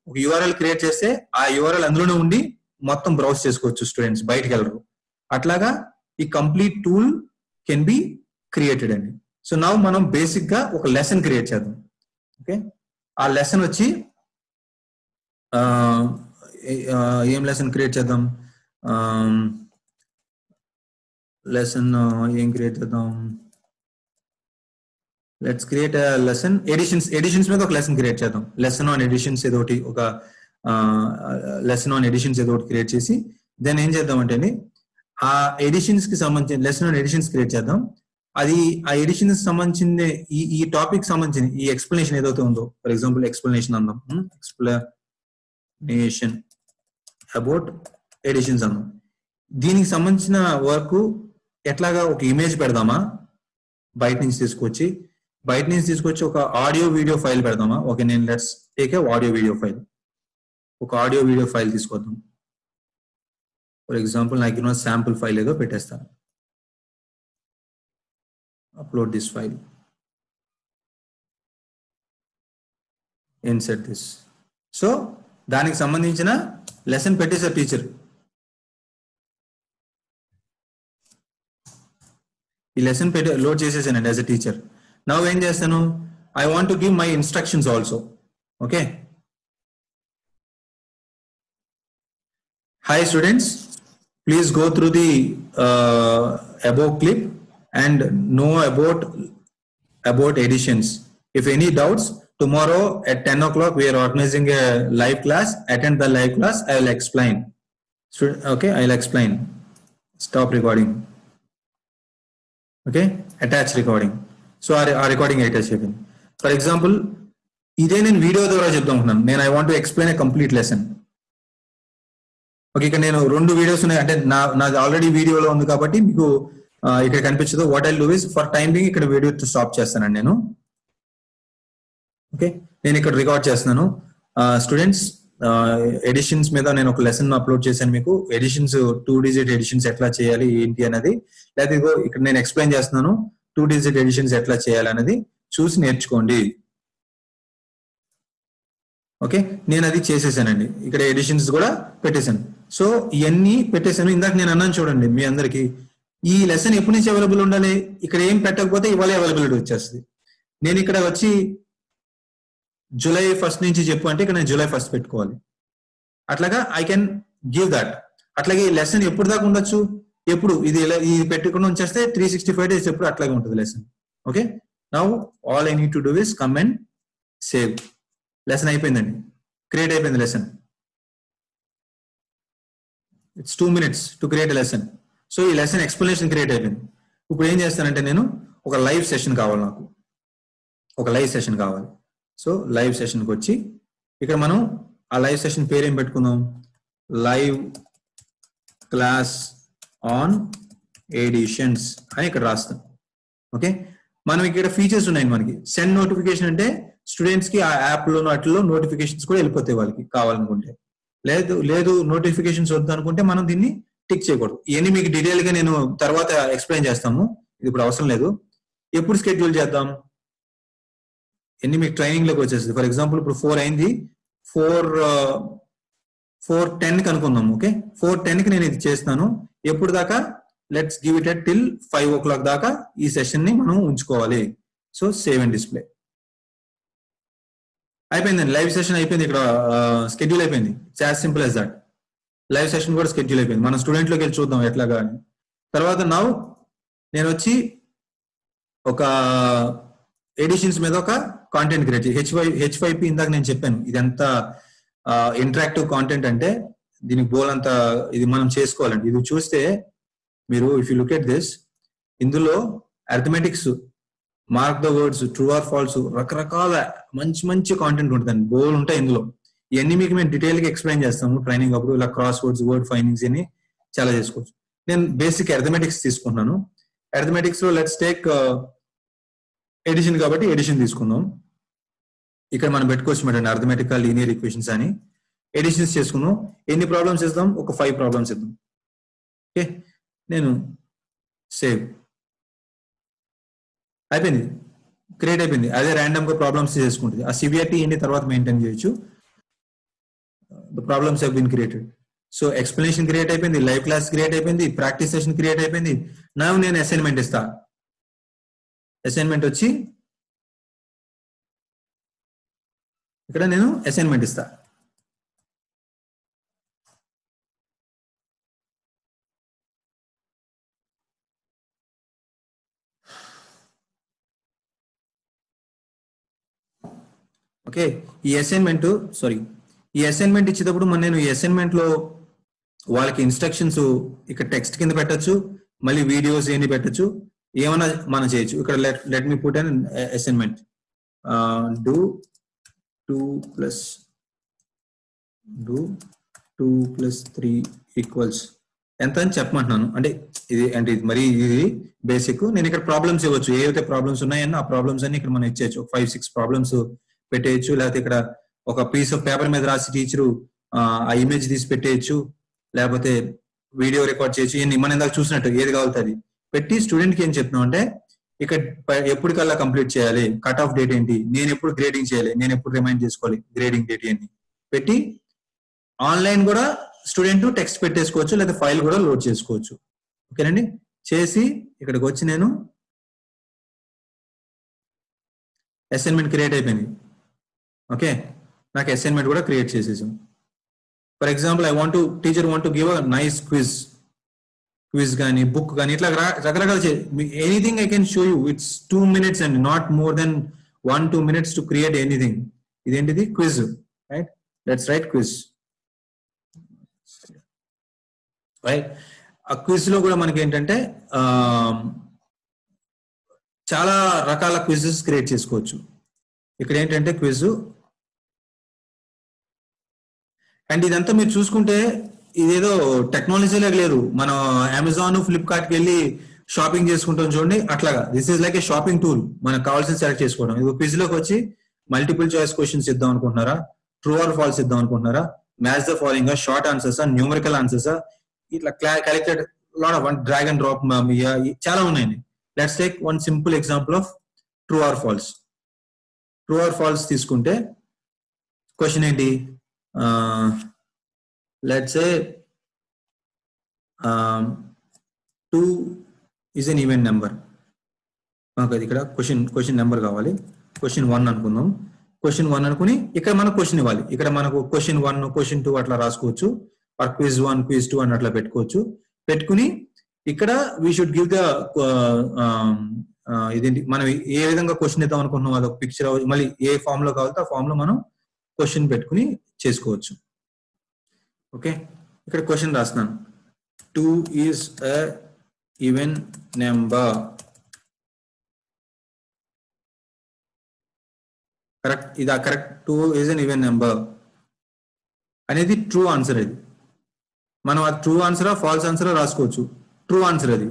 ఒక యూఆర్ఎల్ క్రియేట్ చేస్తే ఆ యూఆర్ఎల్ అందులోనే ఉండి మొత్తం బ్రౌజ్ చేసుకోవచ్చు స్టూడెంట్స్, బయటకు వెళ్ళరు. అట్లాగా ఈ complete tool can be created అండి. సో నౌ మనం బేసిక్ గా ఒక లెసన్ క్రియేట్ చేద్దాం. ఓకే, ఆ లెసన్ వచ్చి ఏం లెసన్ క్రియేట్ చేద్దాం? లెసన్ ఏం క్రియేట్ చేద్దాం? లెట్స్ క్రియేట్ లెసన్ ఎడిషన్స్ మీద ఒక లెసన్ క్రియేట్ చేద్దాం. లెసన్ ఆన్ ఎడిషన్స్ ఏదో ఒకటి, ఒక లెసన్ ఆన్ ఎడిషన్స్ ఏదో ఒకటి క్రియేట్ చేసి దెన్ ఏం చేద్దామంటే ఆ ఎడిషన్స్ కి సంబంధించిన లెసన్ ఆన్ ఎడిషన్స్ క్రియేట్ చేద్దాం. అది ఆ ఎడిషన్స్ సంబంధించిన ఈ టాపిక్ సంబంధించిన ఈ ఎక్స్ప్లెనేషన్ ఏదైతే ఉందో, ఫర్ ఎగ్జాంపుల్ ఎక్స్ప్లెనేషన్ అందాం, ఎక్స్ప్లెనేషన్ అబౌట్ ఎడిషన్స్ అన్నాం. దీనికి సంబంధించిన వర్క్ ఎట్లాగా ఒక ఇమేజ్ పెడదామా, బయట నుంచి తీసుకొచ్చి ఒక ఆడియో వీడియో ఫైల్ పెడదామా. ఓకే, నేను let's take a audio video file. ఒక ఆడియో వీడియో ఫైల్ తీసుకొద్దాం. ఫర్ ఎగ్జాంపుల్ నాకు శాంపుల్ ఫైల్ ఏదో పెట్టేస్తాను. Upload this file, insert this. So దానికి సంబంధించిన లెసన్ పెట్టేశారు టీచర్. ఈ లెసన్ లోడ్ చేసేసానండి యాజ్ ఎ టీచర్. నౌ ఏం చేస్తాను, I want to give my instructions also. Okay, hi students, please go through the above clip and know about editions. If any doubts, tomorrow at 10 o'clock we are organizing a live class. Attend the live class, I will explain. Okay, I will explain. Stop recording. Okay, attach recording. So our recording attach cheyandi. For example, ఇదే నేను వీడియో ద్వారా చెప్దాం అనుకున్నాను. I want to explain a complete lesson. Okay, ఇక్కడ నేను 2 వీడియోస్ ఉన్నాయి, అంటే నాది ఆల్రెడీ వీడియోలో ఉంది కాబట్టి మీకు ఇక్కడ కనిపించదు. What I do is for time being ఇక్కడ వీడియో స్టాప్ చేస్తానండి నేను. ఓకే, నేను ఇక్కడ రికార్డ్ చేస్తున్నాను. స్టూడెంట్స్, ఎడిషన్స్ మీద నేను ఒక లెసన్ అప్లోడ్ చేశాను మీకు. ఎడిషన్స్ 2 డిజిట్ ఎడిషన్స్ ఎట్లా చేయాలి ఏంటి అనేది, లేదా ఇక్కడ నేను ఎక్స్ప్లెయిన్ చేస్తున్నాను 2 డిజిట్ ఎడిషన్స్ ఎట్లా చేయాలి అనేది చూసి నేర్చుకోండి. ఓకే, నేను అది చేసేసానండి. ఇక్కడ ఎడిషన్స్ కూడా పెట్టేశాను. సో ఇవన్నీ పెట్టేశాను. ఇందాక నేను అన్నాను చూడండి మీ అందరికి, ఈ లెసన్ ఎప్పటి నుంచి అవైలబుల్ ఉండాలి, ఇక్కడ ఏం పెట్టకపోతే ఇవాళ అవైలబిలిటీ వచ్చేస్తుంది. నేను ఇక్కడ వచ్చి జూలై 1 నుంచి చెప్పు అంటే ఇక్కడ నేను జూలై 1 పెట్టుకోవాలి. అట్లాగా ఐ కెన్ గివ్ దట్. అట్లాగే ఈ లెసన్ ఎప్పుడు దాకా ఉండొచ్చు, ఎప్పుడు ఇది పెట్టుకుని ఉంచేస్తే 365 days ఎప్పుడు అట్లాగే ఉంటుంది lesson. Okay, now all I need to do is come and save. Lesson అయిపోయిందండి, క్రియేట్ అయిపోయింది lesson. It's 2 minutes to create lesson. So ఈ లెసన్ ఎక్స్ప్లెనేషన్ క్రియేట్ అయిపోయింది. ఇప్పుడు ఏం చేస్తానంటే నేను ఒక లైవ్ సెషన్ కావాలి, నాకు ఒక లైవ్ సెషన్ కావాలి. సో లైవ్ సెషన్కి వచ్చి ఇక్కడ మనం ఆ లైవ్ సెషన్ పేరు ఏం పెట్టుకుందాం, లైవ్ క్లాస్ ఆన్ ఎడిషన్స్ అని ఇక్కడ రాస్తాం. ఓకే, మనం ఇక్కడ ఫీచర్స్ ఉన్నాయి మనకి. సెండ్ నోటిఫికేషన్ అంటే స్టూడెంట్స్ కి ఆ యాప్ లో వాటిలో నోటిఫికేషన్స్ కూడా వెళ్ళిపోతాయి వాళ్ళకి కావాలనుకుంటే. లేదు నోటిఫికేషన్స్ వద్దు అనుకుంటే మనం దీన్ని టిక్ చేయకూడదు. ఇవన్నీ మీకు డీటెయిల్ గా నేను తర్వాత ఎక్స్ప్లెయిన్ చేస్తాము, ఇది ఇప్పుడు అవసరం లేదు. ఎప్పుడు స్కెడ్యూల్ చేద్దాం, ఎన్ని మీకు ట్రైనింగ్ లోకి వచ్చేస్తుంది. ఫర్ ఎగ్జాంపుల్ ఇప్పుడు 4 అయింది, 4:10 కి అనుకుందాం. ఓకే, 4:10 కి నేను ఇది చేస్తాను. ఎప్పుడు దాకా, let's give it till 5 o'clock దాకా ఈ సెషన్ ని మనం ఉంచుకోవాలి. సో సేవ్ అండ్ డిస్ప్లే అయిపోయిందండి. లైవ్ సెషన్ అయిపోయింది, ఇక్కడ స్కెడ్యూల్ అయిపోయింది. As simple as that. Live session కూడా స్కెడ్యూల్ అయిపోయింది. మనం స్టూడెంట్ లోకి వెళ్ళి చూద్దాం ఎట్లాగా అని. తర్వాత నౌ నేను వచ్చి ఒక ఎడిషన్స్ మీద ఒక కాంటెంట్ క్రియేట్ చేసి H5P ఇందాక నేను చెప్పాను, ఇదంతా ఇంటరాక్టివ్ కాంటెంట్ అంటే దీనికి బోల్ అంతా ఇది మనం చేసుకోవాలండి. ఇది చూస్తే మీరు if you look at this, ఇందులో arithmetics, mark the words, true or false, రకరకాల మంచి కాంటెంట్ ఉంటుందండి, బోల్ ఉంటాయి ఇందులో. ఇవన్నీ మీకు మేము డీటెయిల్ గా ఎక్స్ప్లెయిన్ చేస్తాము ట్రైనింగ్ అప్పుడు. ఇలా క్రాస్ వర్డ్స్, వర్డ్ ఫైండింగ్స్ అని చాలా చేసుకోవచ్చు. నేను బేసిక్ అర్థమెటిక్స్ తీసుకుంటున్నాను. అర్థమెటిక్స్ లో లెట్స్ టేక్ ఎడిషన్ కాబట్టి ఎడిషన్ తీసుకుందాం. ఇక్కడ మనం పెట్టుకోవచ్చు మేడం అర్థమెటికల్ లీనియర్ ఈక్వేషన్స్ అని. ఎడిషన్స్ చేసుకుందాం. ఎన్ని ప్రాబ్లమ్స్ ఇద్దాం, ఒక 5 ప్రాబ్లమ్స్ ఇద్దాం. ఓకే, నేను సేవ్ అయిపోయింది, క్రియేట్ అయిపోయింది. అదే ర్యాండమ్ గా ప్రాబ్లమ్స్ చేసుకుంటుంది. ఆ సివిఆర్టీ ఏంటి తర్వాత మెయింటైన్ చేయొచ్చు. The problems have been created. So explanation create అయిపోయింది, లైవ్ క్లాస్ క్రియేట్ అయిపోయింది, ప్రాక్టీస్ సెషన్ క్రియేట్ అయిపోయింది. నా నేను అసైన్మెంట్ ఇస్తా. అసైన్మెంట్ వచ్చి ఇక్కడ నేను అసైన్మెంట్ ఇస్తా. ఓకే, ఈ అసైన్మెంట్ ఈ అసైన్మెంట్ ఇచ్చేటప్పుడు నేను ఈ అసైన్మెంట్ లో వాళ్ళకి ఇన్స్ట్రక్షన్స్ ఇక్కడ టెక్స్ట్ కింద పెట్టచ్చు, మళ్ళీ వీడియోస్ ఏమి పెట్టచ్చు, ఏమైనా మనం చేయొచ్చు. ఇక్కడ let me put an assignment, do 2 + 3 equals ఎంత అని చెప్పమంటున్నాను. అంటే ఇది మరి ఇది బేసిక్. నేను ఇక్కడ ప్రాబ్లమ్స్ ఇవ్వచ్చు, ఏవైతే ప్రాబ్లమ్స్ ఉన్నాయని ఆ ప్రాబ్లమ్స్ అన్ని ఇక్కడ మనం ఇచ్చేయచ్చు. 5-6 ప్రాబ్లమ్స్ పెట్టేయచ్చు, లేకపోతే ఇక్కడ ఒక పీస్ ఆఫ్ పేపర్ మీద రాసి టీచరు ఆ ఇమేజ్ తీసి పెట్టేయచ్చు, లేకపోతే వీడియో రికార్డ్ చేయొచ్చు. ఇవన్నీ మనం ఇందాక చూసినట్టు ఏది కావాలంటే అది పెట్టి స్టూడెంట్కి ఏం చెప్తున్నాం అంటే ఇక్కడ ఎప్పటికల్లా కంప్లీట్ చేయాలి, కట్ ఆఫ్ డేట్ ఏంటి, నేను ఎప్పుడు గ్రేడింగ్ చేయాలి, నేను ఎప్పుడు రిమైండ్ చేసుకోవాలి, గ్రేడింగ్ డేట్ ఏంటి పెట్టి ఆన్లైన్ కూడా స్టూడెంట్ టెక్స్ట్ పెట్టేసుకోవచ్చు, లేదా ఫైల్ కూడా లోడ్ చేసుకోవచ్చు. ఓకేనండి. చేసి ఇక్కడికి వచ్చి నేను అసైన్మెంట్ క్రియేట్ అయిపోయింది. ఓకే, నాకు అసైన్మెంట్ కూడా క్రియేట్ చేసేసాం. For example teacher want to give a nice quiz కానీ బుక్ కానీ ఇట్లా రకరకాల anything I can show you. It's 2 minutes and not more than 1-2 minutes to create anything. ఇదేంటిది? Quiz, right? Let's write quiz, right? ఆ క్విజ్ లో కూడా మనకి ఏంటంటే చాలా రకాల క్విజెస్ క్రియేట్ చేసుకోవచ్చు. ఇక్కడ ఏంటంటే క్విజ్, అండ్ ఇదంతా మీరు చూసుకుంటే ఇదేదో టెక్నాలజీ లాగా లేదు. మనం అమెజాన్, ఫ్లిప్కార్ట్కి వెళ్ళి షాపింగ్ చేసుకుంటాం చూడండి, అట్లాగా. This is like A shopping tool. మనకు కావాల్సిన సెలెక్ట్ చేసుకోవడం. ఇది క్విజ్ లోకి వచ్చి మల్టిపుల్ చాయిస్ క్వశ్చన్స్ ఇద్దాం అనుకుంటున్నారా, ట్రూ ఆర్ ఫాల్స్ ఇద్దాం అనుకుంటున్నారా, match the following, short answers, numerical answers, ఇట్లా collected lot of drag and drop చాలా ఉన్నాయండి. Let's take one simple example of true or false. True or false తీసుకుంటే క్వశ్చన్ ఏంటి? let's say 2 is an even number. మనకు ఇక్కడ క్వశ్చన్ నెంబర్ కావాలి. క్వశ్చన్ 1 అనుకుందాం. క్వశ్చన్ 1 అనుకుని ఇక్కడ మనకు క్వశ్చన్ ఇవ్వాలి. ఇక్కడ మనకు క్వశ్చన్ 1, క్వశ్చన్ 2 అట్లా రాసుకోవచ్చు, ఆర్ క్విజ్ 1, క్విజ్ 2 అని అట్లా పెట్టుకోవచ్చు. పెట్టుకుని ఇక్కడ వీ షుడ్ గివ్ ద ఇదేంటి మనం ఏ విధంగా క్వశ్చన్ ఇద్దాం అనుకుంటున్నాం అదొక పిక్చర్, మళ్ళీ ఏ ఫామ్ లో కావాలంటే ఆ ఫామ్ లో మనం క్వశ్చన్ పెట్టుకుని చేసుకోవచ్చు. ఓకే, ఇక్కడ క్వశ్చన్ రాస్తున్నాను. 2 is a even number. Correct, ఇది correct. 2 is an even number అనేది ట్రూ ఆన్సర్. అది మనం అది ట్రూ ఆన్సరా ఫాల్స్ ఆన్సరా రాసుకోవచ్చు. ట్రూ ఆన్సర్ అది.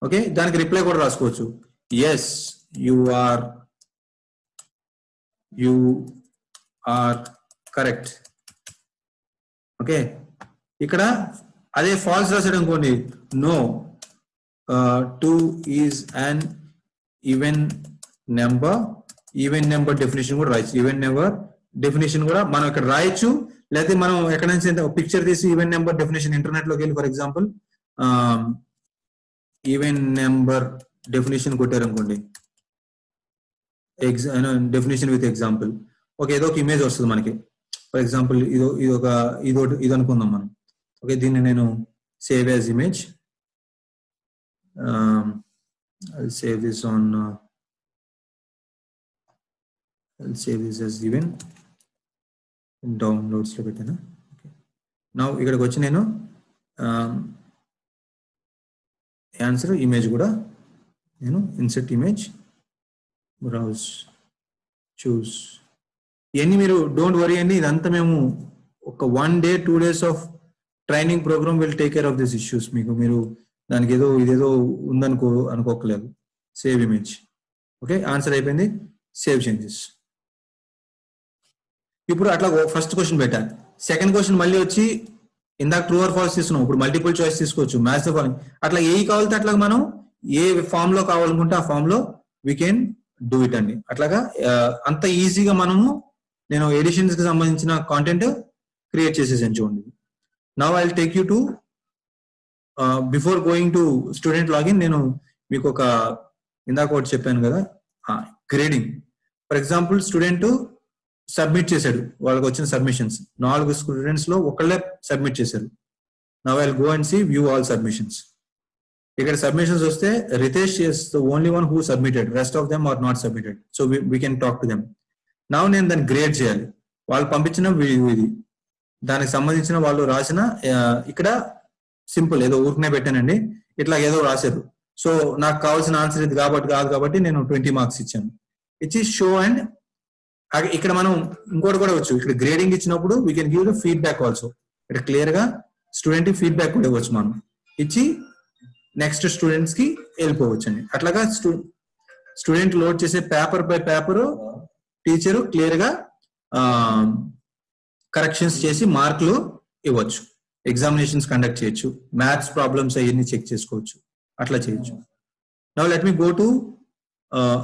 ఓకే, దానికి రిప్లై కూడా రాసుకోవచ్చు. Yes you are correct. Okay, ఇక్కడ అదే ఫాల్స్ రాసాడు అనుకోండి, no 2 is an even number. Even number definition కూడా రాయొచ్చు. ఈవెన్ నెంబర్ డెఫినేషన్ కూడా మనం ఇక్కడ రాయొచ్చు, లేకపోతే మనం ఎక్కడ నుంచి పిక్చర్ తీసి ఈవెన్ నెంబర్ డెఫినేషన్ ఇంటర్నెట్ లోకి వెళ్ళి for example even number definition కొట్టారు అనుకోండి, డెఫినేషన్ విత్ ఎగ్జాంపుల్, ఓకే, ఏదో ఒక ఇమేజ్ వస్తుంది మనకి. ఫర్ ఎగ్జాంపుల్ ఇది అనుకుందాం మనం. ఓకే, దీన్ని నేను save as image. I'll save this on I'll save this as even downloads లో పెట్టాను. నౌ ఇక్కడికి వచ్చి నేను ఆన్సర్ ఇమేజ్ కూడా నేను ఇన్సర్ట్ ఇమేజ్, బ్రౌజ్, చూస్. ఇవన్నీ మీరు డోంట్ వరీ అండి, ఇదంతా మేము ఒక 1 day 2 days of training program will take care of this issues. మీరు దానికి ఇదేదో అనుకోకలేదు. Save image. ఓకే, ఆన్సర్ అయిపోయింది. Save changes. ఇప్పుడు అట్లా ఫస్ట్ క్వశ్చన్ పెట్టాను. సెకండ్ క్వశ్చన్ మళ్ళీ వచ్చి ఇందాక ట్రూ ఆర్ ఫాల్స్ తీసుకున్నాం, ఇప్పుడు మల్టిపుల్ చాయిస్ తీసుకోవచ్చు, మ్యాచ్ ద ఫాలోయింగ్. అట్లా ఏ కావాలితే అట్లా మనం ఏ ఫామ్ లో కావాలనుకుంటే ఆ ఫామ్ లో వీ కెన్ డూ ఇట్ అండి. అట్లాగా అంత ఈజీగా నేను ఎడిషన్స్ కి సంబంధించిన కాంటెంట్ క్రియేట్ చేసేసాను చూడండి. Now I will take you to before going to student login. నేను మీకు ఇందాక ఒకటి చెప్పాను కదా, grading. For example student submit చేశాడు, వాళ్ళకి వచ్చిన సబ్మిషన్స్ 4 స్టూడెంట్స్ లో ఒకళ్ళే సబ్మిట్ చేశారు. Now I will go and see view all submissions. ఇక్కడ సబ్మిషన్స్ వస్తే Ritesh is the only one who submitted, rest of them are not submitted. So we can talk to them. Now నేను దాన్ని గ్రేడ్ చేయాలి. వాళ్ళు పంపించిన ఇది దానికి సంబంధించిన వాళ్ళు రాసిన ఇక్కడ సింపుల్ ఏదో ఊరికనే పెట్టానండి, ఇట్లా ఏదో రాశారు. సో నాకు కావాల్సిన ఆన్సర్ ఇది కాదు కాబట్టి నేను 20 మార్క్స్ ఇచ్చాను. ఇచ్చి షో అండ్ ఇక్కడ మనం ఇంకోటి కూడా వచ్చు, ఇక్కడ గ్రేడింగ్ ఇచ్చినప్పుడు we can give the feedback also. ఇక్కడ క్లియర్ గా స్టూడెంట్ కి ఫీడ్బ్యాక్ కూడా ఇవ్వచ్చు మనం, ఇచ్చి నెక్స్ట్ స్టూడెంట్స్ కి వెళ్ళిపోవచ్చు అండి. అట్లాగా స్టూడెంట్ లోడ్ చేసే paper by paper teacher clear గా కరెక్షన్స్ చేసి మార్కులు ఇవ్వచ్చు, ఎగ్జామినేషన్స్ కండక్ట్ చేయొచ్చు, మ్యాథ్స్ ప్రాబ్లమ్స్ అవన్నీ చెక్ చేసుకోవచ్చు, అట్లా చేయొచ్చు. Now let me go to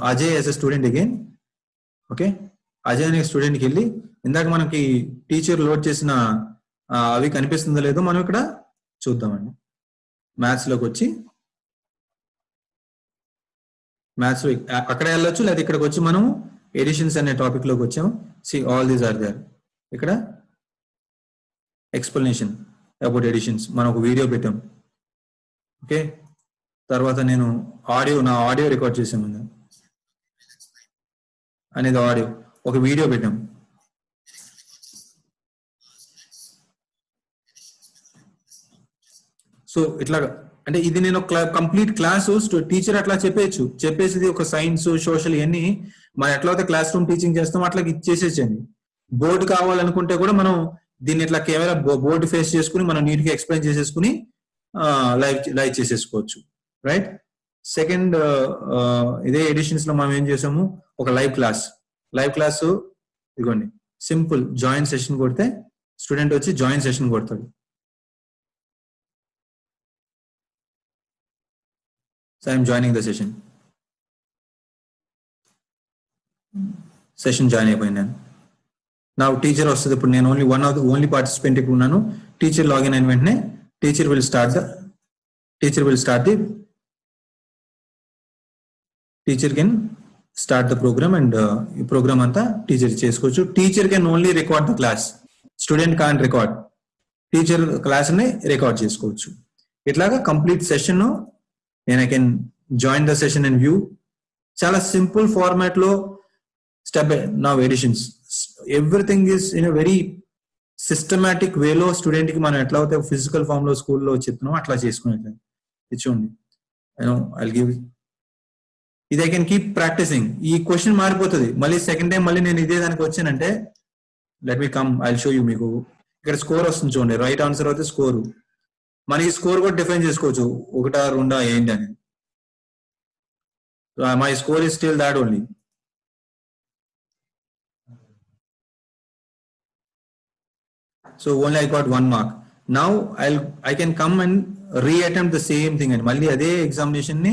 Ajay as a student again. Okay, Ajay అనే స్టూడెంట్కి వెళ్ళి ఇందాక మనకి టీచర్ లోడ్ చేసిన అవి కనిపిస్తుందో లేదో మనం ఇక్కడ చూద్దామండి. మ్యాథ్స్ లోకి వచ్చి మ్యాథ్స్ అక్కడ వెళ్ళొచ్చు, లేదా ఇక్కడికి వచ్చి మనం ఎడిషన్స్ అనే టాపిక్ లోకి వచ్చాము. See all these are there. ఇక్కడ ఎక్స్ప్లెనేషన్ అబౌట్ ఎడిషన్స్ మనం ఒక వీడియో పెట్టాం. ఓకే, తర్వాత నేను నా ఆడియో రికార్డ్ చేసాము అనేది ఆడియో ఒక వీడియో పెట్టాం. సో ఇట్లా అంటే ఇది నేను కంప్లీట్ క్లాస్ టీచర్ అట్లా చెప్పేసి ఒక సైన్స్ సోషల్ ఇవన్నీ మనం ఎట్లా అయితే క్లాస్ రూమ్ టీచింగ్ చేస్తాం అట్లా ఇచ్చేసేసండి. బోర్డు కావాలనుకుంటే కూడా మనం దీన్ని ఇట్లా కేవలం బోర్డు ఫేస్ చేసుకుని మనం నీట్ గా ఎక్స్ప్లెయిన్ చేసేసుకుని లైవ్ చేసేసుకోవచ్చు, రైట్. సెకండ్ ఇదే ఎడిషన్స్ లో మనం ఏం చేసాము, ఒక లైవ్ క్లాస్ ఇదిగోండి, సింపుల్ జాయిన్ సెషన్ కొడితే స్టూడెంట్ వచ్చి జాయిన్ సెషన్ కొడతాడు. So I'm joining the session join అయిపోయింది నేను. నా టీచర్ వస్తుంది. ఇప్పుడు నేను ఓన్లీ పార్టిసిపెంట్ ఇక్కడ ఉన్నాను. టీచర్ లాగిన్ అయిన వెంటనే teacher will start the teacher can start the program and ఈ ప్రోగ్రామ్ అంతా టీచర్ చేసుకోవచ్చు. Teacher can only record the class, student can't record. Teacher class ని రికార్డ్ చేసుకోవచ్చు. ఇట్లాగా కంప్లీట్ సెషన్ నేను I can join the session and view. చాలా సింపుల్ ఫార్మాట్ లో స్టెప్ నా editions everything is in very systematic వేలో స్టూడెంట్ కి మనం ఎట్లా అయితే ఫిజికల్ ఫామ్ లో స్కూల్లో చెప్తున్నాం అట్లా చేసుకునేది. చూడండి, ఐ గివ్ ఇది ఐ కెన్ కీప్ ప్రాక్టీసింగ్. ఈ క్వశ్చన్ మారిపోతుంది మళ్ళీ సెకండ్ టైం మళ్ళీ నేను ఇదే దానికి వచ్చానంటే let me come I show you. మీకు ఇక్కడ స్కోర్ వస్తుంది చూడండి, రైట్ ఆన్సర్ అయితే స్కోరు. మనకి స్కోర్ కూడా డిఫైన్ చేసుకోవచ్చు, 1, 2 ఏంటి అనేది. My score is still that only. So only I got 1 mark. Now I can come and re-attempt the same thing and మళ్ళీ అదే ఎగ్జామినేషన్ ని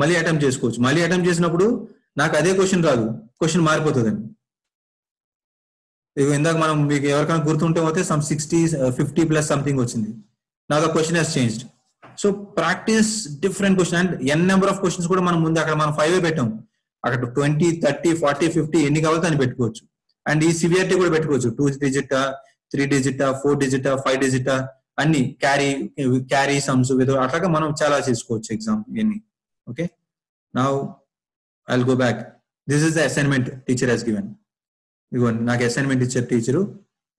మళ్ళీ అటెంప్ట్ చేసుకోవచ్చు. మళ్ళీ అటెంప్ట్ చేసినప్పుడు నాకు అదే క్వశ్చన్ రాదు, క్వశ్చన్ మారిపోతుందండి. ఇందాక మనం మీకు ఎవరికైనా గుర్తుంటే పోతే సమ్ 50 ప్లస్ సంథింగ్ వచ్చింది. నా the question has changed. So practice different question and n number of questions కూడా మనం ముందు అక్కడ మనం 5 పెట్టాం, అక్కడ 20, 30, 40, 50 ఎన్ని కావాలో అని పెట్టుకోవచ్చు. అండ్ ఈ సివియారిటీ కూడా పెట్టుకోవచ్చు, 2 డిజిట్ 3 డిజిట్ 4 డిజిట్ 5 డిజిట్ అన్ని క్యారీ సమ్స్ అట్లాగా మనం చాలా చేసుకోవచ్చు ఎగ్జామ్ ఇవన్నీ. Okay, now I will go back. This is the assignment teacher has given. ఇదిగోండి నాకు అసైన్మెంట్ ఇచ్చారు టీచరు,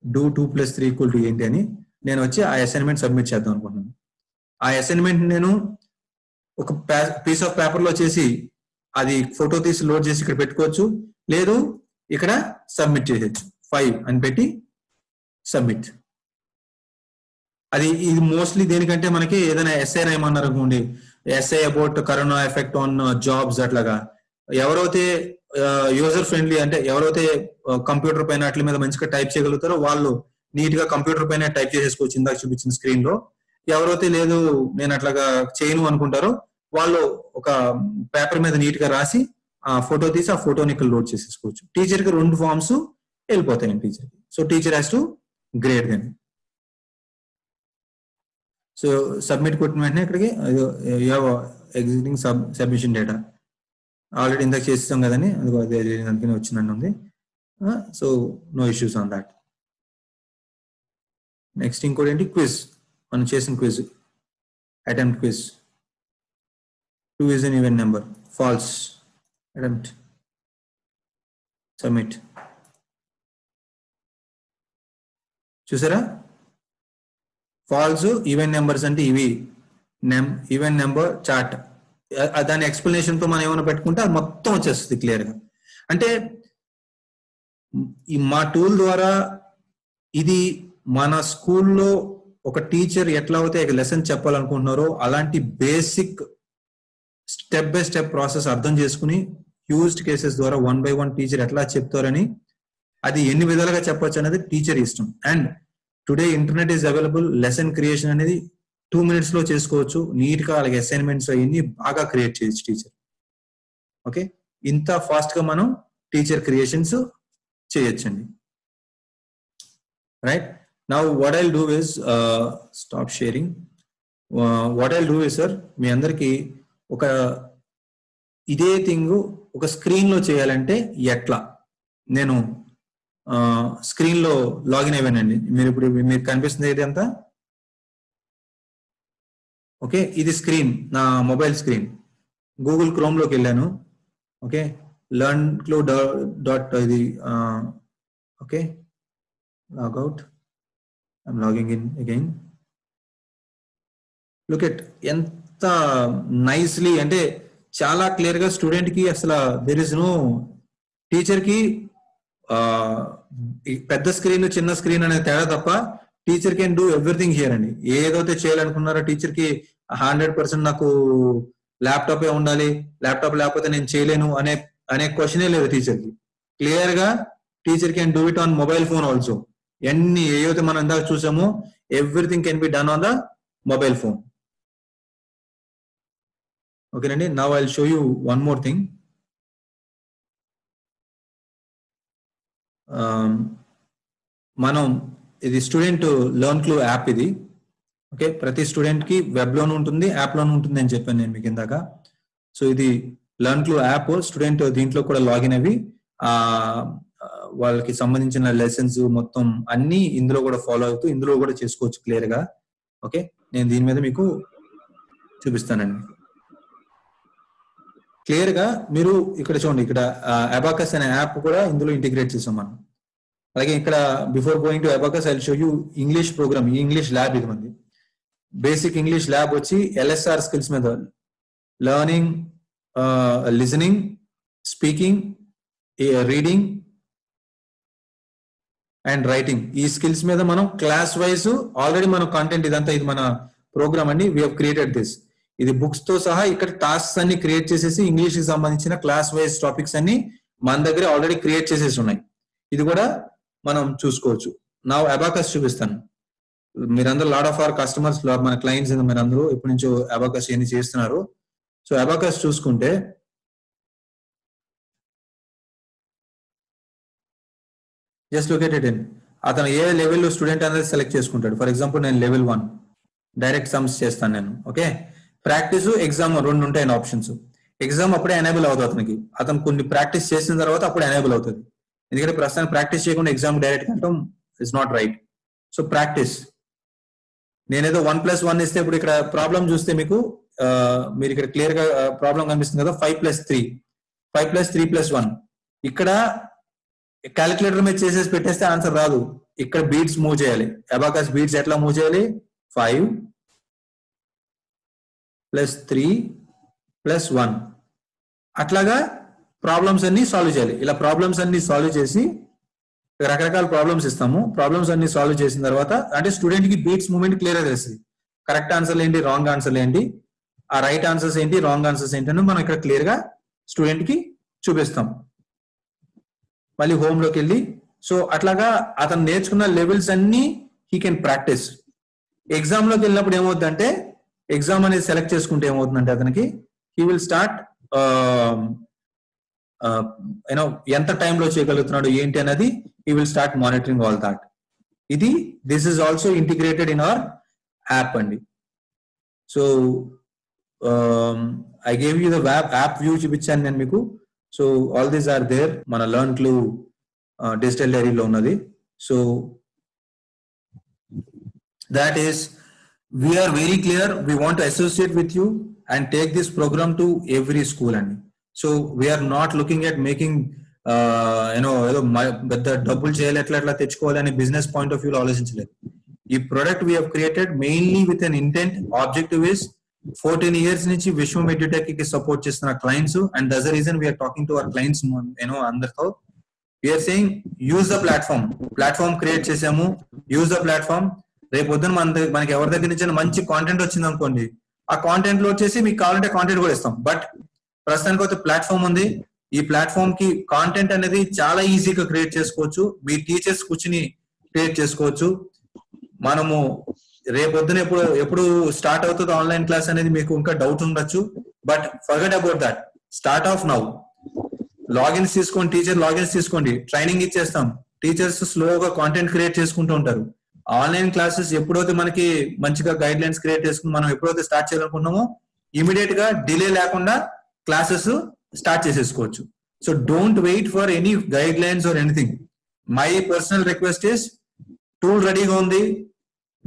డూ 2 + 3 = ఏంటి అని. నేను వచ్చి ఆ అసైన్మెంట్ సబ్మిట్ చేద్దాం అనుకుంటున్నాను. ఆ అసైన్మెంట్ నేను ఒక పీస్ ఆఫ్ పేపర్ లో చేసి అది ఫోటో తీసి లోడ్ చేసి ఇక్కడ పెట్టుకోవచ్చు, లేదు ఇక్కడ సబ్మిట్ చేసేయచ్చు. 5 అని పెట్టి సబ్మిట్. ఇది మోస్ట్లీ దేనికంటే మనకి ఏదైనా ఎస్ఐ రాయమన్నారు అనుకోండి, SI about corona effect on jobs, అట్లాగా ఎవరైతే యూజర్ ఫ్రెండ్లీ అంటే ఎవరైతే కంప్యూటర్ పైన అట్ల మీద మంచిగా టైప్ చేయగలుగుతారో వాళ్ళు నీట్ గా కంప్యూటర్ పైన టైప్ చేసేసుకోవచ్చు ఇందాక చూపించిన స్క్రీన్ లో. ఎవరైతే లేదు నేను అట్లాగా చేయను అనుకుంటారో వాళ్ళు ఒక పేపర్ మీద నీట్ గా రాసి ఆ ఫోటో తీసి ఆ ఫోటోని ఇక్కడ లోడ్ చేసేసుకోవచ్చు. టీచర్ కి 2 ఫార్మ్స్ వెళ్ళిపోతాయి teacher. So teacher has to grade then. So submit కొట్టిన వెంటనే ఇక్కడికి ఎగ్జిస్టింగ్ సబ్మిషన్ డేటా ఆల్రెడీ ఇందాక చేస్తాం కదండి, అదే అందుకని వచ్చిందని ఉంది. So no issues on that. Next ఇంకోటి ఏంటి, క్విజ్. మనం చేసిన quiz, attempt quiz. 2 is an even number, false. Attempt, submit. చూసారా, ఫాల్స్ ఈవెన్ నెంబర్స్ అంటే ఇవి ఈవెన్ నెంబర్ చార్ట్, దాని ఎక్స్ప్లెనేషన్ తో మనం ఏమైనా పెట్టుకుంటే అది మొత్తం వచ్చేస్తుంది క్లియర్ గా. అంటే ఈ మా టూల్ ద్వారా ఇది మన స్కూల్లో ఒక టీచర్ ఎట్లా అయితే లెసన్ చెప్పాలనుకుంటున్నారో అలాంటి basic step by step process అర్థం చేసుకుని యూజ్డ్ కేసెస్ ద్వారా 1 by 1 టీచర్ ఎట్లా చెప్తారని, అది ఎన్ని విధాలుగా చెప్పొచ్చు అనేది టీచర్ ఇష్టం. And today internet is available. Lesson creation అనేది 2 minutes లో చేసుకోవచ్చు నీట్ గా. అలాగే అసైన్మెంట్స్ అవన్నీ బాగా క్రియేట్ చేయొచ్చు టీచర్. ఓకే, ఇంత ఫాస్ట్ గా మనం టీచర్ క్రియేషన్స్ చేయొచ్చండి. Right, now what I'll do is stop sharing. What I'll do is sir, మీ అందరికి ఒక ఇదే థింగ్ ఒక స్క్రీన్ లో చేయాలంటే ఎట్లా, నేను స్క్రీన్ లో లాగిన్ అయ్యానండి. మీరు ఇప్పుడు మీకు కనిపిస్తుంది ఇది అంతా. ఓకే, ఇది స్క్రీన్, నా మొబైల్ స్క్రీన్. గూగుల్ క్రోమ్ లోకి వెళ్ళాను. ఓకే, learnclue dot ఇది okay, logout, I'm logging in again. Look at ఎంత నైస్లీ, అంటే చాలా క్లియర్ గా స్టూడెంట్ కి అసలు దేర్ ఇస్ నో, టీచర్ కి పెద్ద స్క్రీన్ చిన్న స్క్రీన్ అనే తేడా తప్ప teacher can do everything here అండి. ఏదైతే చేయాలనుకున్నారో టీచర్ కి 100% నాకు ల్యాప్టాప్ ఉండాలి, ల్యాప్టాప్ లేకపోతే నేను చేయలేను అనే క్వశ్చనే లేదు టీచర్ కి. క్లియర్ గా teacher can do it on mobile phone also. ఎన్ని ఏవైతే మనం ఇందాక చూసామో everything can be done on the mobile phone. ఓకేనండి, now I will show you one more thing. మనం ఇది స్టూడెంట్ లెర్న్క్లూ యాప్ ఇది. ఓకే, ప్రతి స్టూడెంట్ కి వెబ్ లోనే ఉంటుంది, యాప్ లోనే ఉంటుంది అని చెప్పాను నేను మీకు ఇందాక. సో ఇది లెర్న్క్లూ యాప్. స్టూడెంట్ దీంట్లో కూడా లాగిన్ అవి వాళ్ళకి సంబంధించిన లెసన్స్ మొత్తం అన్ని ఇందులో కూడా ఫాలో అవుతూ ఇందులో కూడా చేసుకోవచ్చు క్లియర్ గా. ఓకే, నేను దీని మీద మీకు చూపిస్తానండి క్లియర్ గా. మీరు ఇక్కడ చూడండి, ఇక్కడ అబాకస్ అనే యాప్ కూడా ఇందులో ఇంటిగ్రేట్ చేసాం మనం. అలాగే ఇక్కడ before going to abacus I will show you English program. ఈ ఇంగ్లీష్ ల్యాబ్ ఇది మంది. బేసిక్ ఇంగ్లీష్ ల్యాబ్ వచ్చి LSR స్కిల్స్ మీద, learning, listening, speaking, reading and writing, ఈ స్కిల్స్ మీద మనం క్లాస్ వైజ్ ఆల్రెడీ మన కంటెంట్ ఇదంతా, ఇది మన ప్రోగ్రామ్ అండి. We have created this. ఇది బుక్స్ తో సహా ఇక్కడ టాస్క్స్ అన్ని క్రియేట్ చేసేసి ఇంగ్లీష్ కి సంబంధించిన క్లాస్ వైజ్ టాపిక్స్ అన్ని మన దగ్గర ఆల్రెడీ క్రియేట్ చేసేసి ఉన్నాయి. ఇది కూడా మనం చూసుకోవచ్చు. నా అబాకస్ చూపిస్తాను. మీరందరూ లాట్ ఆఫ్ అవర్ కస్టమర్స్, మన క్లయింట్స్ మీరందరూ ఎప్పటి నుంచో అబాకస్ ఏమి చేస్తున్నారు. సో అబాకస్ చూసుకుంటే జస్ట్ లొకేటెడ్ ఇన్, అతను ఏ లెవెల్లో స్టూడెంట్ అనేది సెలెక్ట్ చేసుకుంటాడు. ఫర్ ఎగ్జాంపుల్ నేను లెవెల్ 1 డైరెక్ట్ సమ్స్ చేస్తాను నేను. ఓకే, ప్రాక్టీస్, ఎగ్జామ్ 2 ఉంటాయి ఆప్షన్స్. ఎగ్జామ్ అప్పుడే ఎనేబుల్ అవుతుంది అతనికి. అతను కొన్ని ప్రాక్టీస్ చేసిన తర్వాత అప్పుడు ఎనేబుల్ అవుతుంది. ఎందుకంటే ప్రస్తుతానికి ప్రాక్టీస్ చేయకుండా ఎగ్జామ్ డైరెక్ట్ అంటాం it's not right. So practice, నేనేదో 1+1 ఇస్తే ఇప్పుడు ఇక్కడ ప్రాబ్లం చూస్తే మీకు మీరు ఇక్కడ క్లియర్ గా ప్రాబ్లం కనిపిస్తుంది కదా, 5+3, 5+3+1. ఇక్కడ క్యాలిక్యులేటర్ మీద చేసేసి పెట్టేస్తే ఆన్సర్ రాదు. ఇక్కడ బీట్స్ మూవ్ చేయాలి. అబాకస్ బీట్స్ ఎట్లా మూవ్ చేయాలి, 5+3+1 అట్లాగా ప్రాబ్లమ్స్ అన్ని సాల్వ్ చేయాలి. ఇలా ప్రాబ్లమ్స్ అన్ని సాల్వ్ చేసి రకరకాల ప్రాబ్లమ్స్ ఇస్తాము. ప్రాబ్లమ్స్ అన్ని సాల్వ్ చేసిన తర్వాత అంటే స్టూడెంట్ కి బీట్స్ మూవ్మెంట్ క్లియర్ గా తెలుస్తుంది. కరెక్ట్ ఆన్సర్లు ఏంటి, రాంగ్ ఆన్సర్లు ఏంటి, ఆ రైట్ ఆన్సర్స్ ఏంటి, రాంగ్ ఆన్సర్స్ ఏంటి అని మనం ఇక్కడ క్లియర్ గా స్టూడెంట్ కి చూపిస్తాం. మళ్ళీ హోమ్ లోకి వెళ్ళి, సో అట్లాగా అతను నేర్చుకున్న లెవెల్స్ అన్ని హీ కెన్ ప్రాక్టీస్. ఎగ్జామ్ లోకి వెళ్ళినప్పుడు ఏమవుతుందంటే, ఎగ్జామ్ అనేది సెలెక్ట్ చేసుకుంటే ఏమవుతుందంటే అతనికి హీ విల్ స్టార్ట్ యూనో ఎంత టైంలో చేయగలుగుతున్నాడు ఏంటి అనేది he will start monitoring all that. ఇది this is also integrated in our app అండి. So I gave you the app view చూపించాను నేను మీకు. So all these are there. మన లెర్న్క్లూ డిజిటల్ డైరీలో ఉన్నది. So that is, we are very clear, we want to associate with you and take this program to every school. And so we are not looking at making ఏదో పెద్ద డబ్బులు చేయాలి ఎట్లా తెచ్చుకోవాలి అని బిజినెస్ పాయింట్ ఆఫ్ వ్యూలో ఆలోచించలేదు. ఈ product we have created mainly with an intent. Objective is 14 years నుంచి విశ్వం ఎడ్యుటెక్ కి సపోర్ట్ చేస్తున్న clients, and that's the reason we're talking to our clients అందరితో. We're saying use the platform create చేసాము, యూజ్ ద ప్లాట్ఫామ్. రేపు పొద్దున మనకి ఎవరి దగ్గర నుంచి మంచి కాంటెంట్ వచ్చింది అనుకోండి, ఆ కాంటెంట్ లోడ్ చేసి మీకు కావాలంటే కాంటెంట్ కూడా ఇస్తాం. బట్ ప్రస్తుతానికి ఒక ప్లాట్ఫామ్ ఉంది. ఈ ప్లాట్ఫామ్ కి కాంటెంట్ అనేది చాలా ఈజీగా క్రియేట్ చేసుకోవచ్చు. మీ టీచర్స్ కూర్చుని క్రియేట్ చేసుకోవచ్చు. మనము రేపొద్దున ఎప్పుడు స్టార్ట్ అవుతుంది ఆన్లైన్ క్లాస్ అనేది మీకు ఇంకా డౌట్ ఉండొచ్చు. But forget about that, start of now. Logins తీసుకోండి, టీచర్ లాగిన్స్ తీసుకోండి, ట్రైనింగ్ ఇచ్చేస్తాం. టీచర్స్ స్లోగా కాంటెంట్ క్రియేట్ చేసుకుంటూ ఉంటారు. ఆన్లైన్ క్లాసెస్ ఎప్పుడైతే మనకి మంచిగా గైడ్ లైన్స్ క్రియేట్ చేసుకుని మనం ఎప్పుడైతే స్టార్ట్ చేయాలనుకుంటున్నామో ఇమీడియట్ గా డిలే లేకుండా క్లాసెస్ స్టార్ట్ చేసేసుకోవచ్చు. So don't wait for any guidelines or anything. My personal request is, tool రెడీగా ఉంది,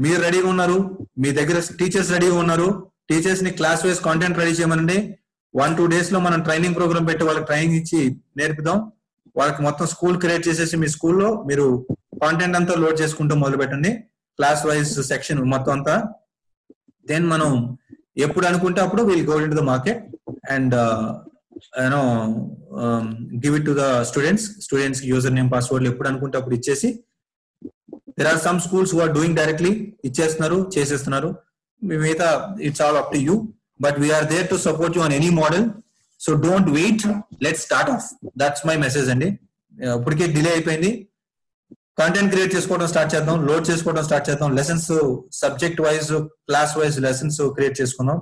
మీరు రెడీగా ఉన్నారు, మీ దగ్గర టీచర్స్ రెడీగా ఉన్నారు, టీచర్స్ ని క్లాస్ వైజ్ కాంటెంట్ రెడీ చేయమనండి. 1-2 days లో మనం ట్రైనింగ్ ప్రోగ్రామ్ పెట్టి వాళ్ళకి ట్రైనింగ్ ఇచ్చి నేర్పుదాం. వాళ్ళకి మొత్తం స్కూల్ క్రియేట్ చేసేసి మీ స్కూల్లో మీరు కాంటెంట్ అంతా లోడ్ చేసుకుంటూ మొదలు పెట్టండి, క్లాస్ వైజ్ సెక్షన్ మొత్తం అంతా. దెన్ మనం ఎప్పుడు అనుకుంటే అప్పుడు will go in to the market and give it to the students user name password ఎప్పుడు అనుకుంటే అప్పుడు ఇచ్చేసి, there are some schools who are doing directly, ఇచ్చేస్తున్నారు, చేసేస్తున్నారు. మిగతా it's all up to you, but we are there to support you on any model. So don't wait, let's start off. That's my message అండి. ఇప్పటికే డిలే అయిపోయింది. కాంటెంట్ క్రియేట్ చేసుకోవడం స్టార్ట్ చేద్దాం, లోడ్ చేసుకోవడం స్టార్ట్ చేద్దాం. Lessons subject wise, class wise lessons create చేసుకుందాం.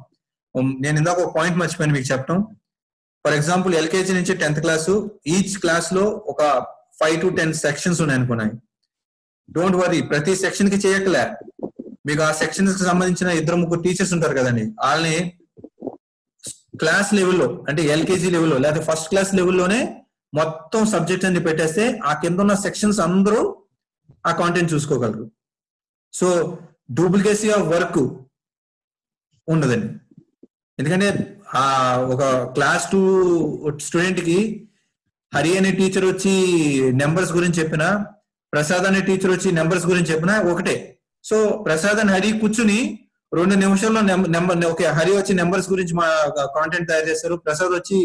నేను ఇందాక ఒక పాయింట్ మర్చిపోయాను మీకు చెప్పడం. ఫర్ ఎగ్జాంపుల్ ఎల్కేజీ నుంచి 10th క్లాస్, ఈచ్ క్లాస్ లో ఒక 5 to 10 సెక్షన్స్ ఉన్నాయి అనుకున్నాయి. డోంట్ వరీ, ప్రతి సెక్షన్ కి చేయకలే, మీకు ఆ సెక్షన్స్ కి సంబంధించిన 2-3 టీచర్స్ ఉంటారు కదండి, వాళ్ళని క్లాస్ లెవెల్లో అంటే ఎల్కేజీ లెవెల్లో లేదా ఫస్ట్ క్లాస్ లెవెల్లోనే మొత్తం సబ్జెక్ట్ అన్ని పెట్టేస్తే ఆ కింద ఉన్న సెక్షన్స్ అందరూ ఆ కాంటెంట్ చూసుకోగలరు. సో డూప్లికేసీ ఆఫ్ వర్క్ ఉండదండి. ఎందుకంటే ఆ ఒక క్లాస్ 2 స్టూడెంట్ కి హరి అనే టీచర్ వచ్చి నెంబర్స్ గురించి చెప్పినా, ప్రసాద్ అనే టీచర్ వచ్చి నెంబర్స్ గురించి చెప్పినా ఒకటే. సో ప్రసాద్ అని హరి కూర్చుని 2 నిమిషాల్లో ఓకే హరి వచ్చి నెంబర్స్ గురించి మా కాంటెంట్ తయారు చేస్తారు, ప్రసాద్ వచ్చి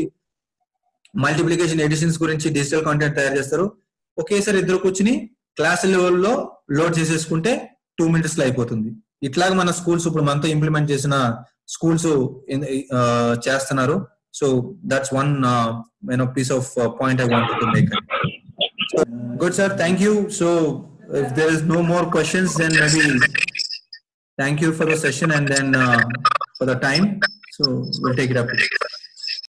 మల్టిప్లికేషన్ ఎడిషన్స్ గురించి డిజిటల్ కాంటెంట్ తయారు చేస్తారు. ఒకేసారి ఇద్దరు కూర్చుని క్లాస్ లెవెల్లో లోడ్ చేసేసుకుంటే 2 minutes లో అయిపోతుంది. ఇట్లాగా మన స్కూల్స్ ఇప్పుడు మనతో ఇంప్లిమెంట్ చేసిన స్కూల్స్ చేస్తున్నారు. So that's one piece of point I wanted to make. So, good sir, thank you. So if there is no more questions, then maybe thank you for the session and then for the time. So we'll take it up.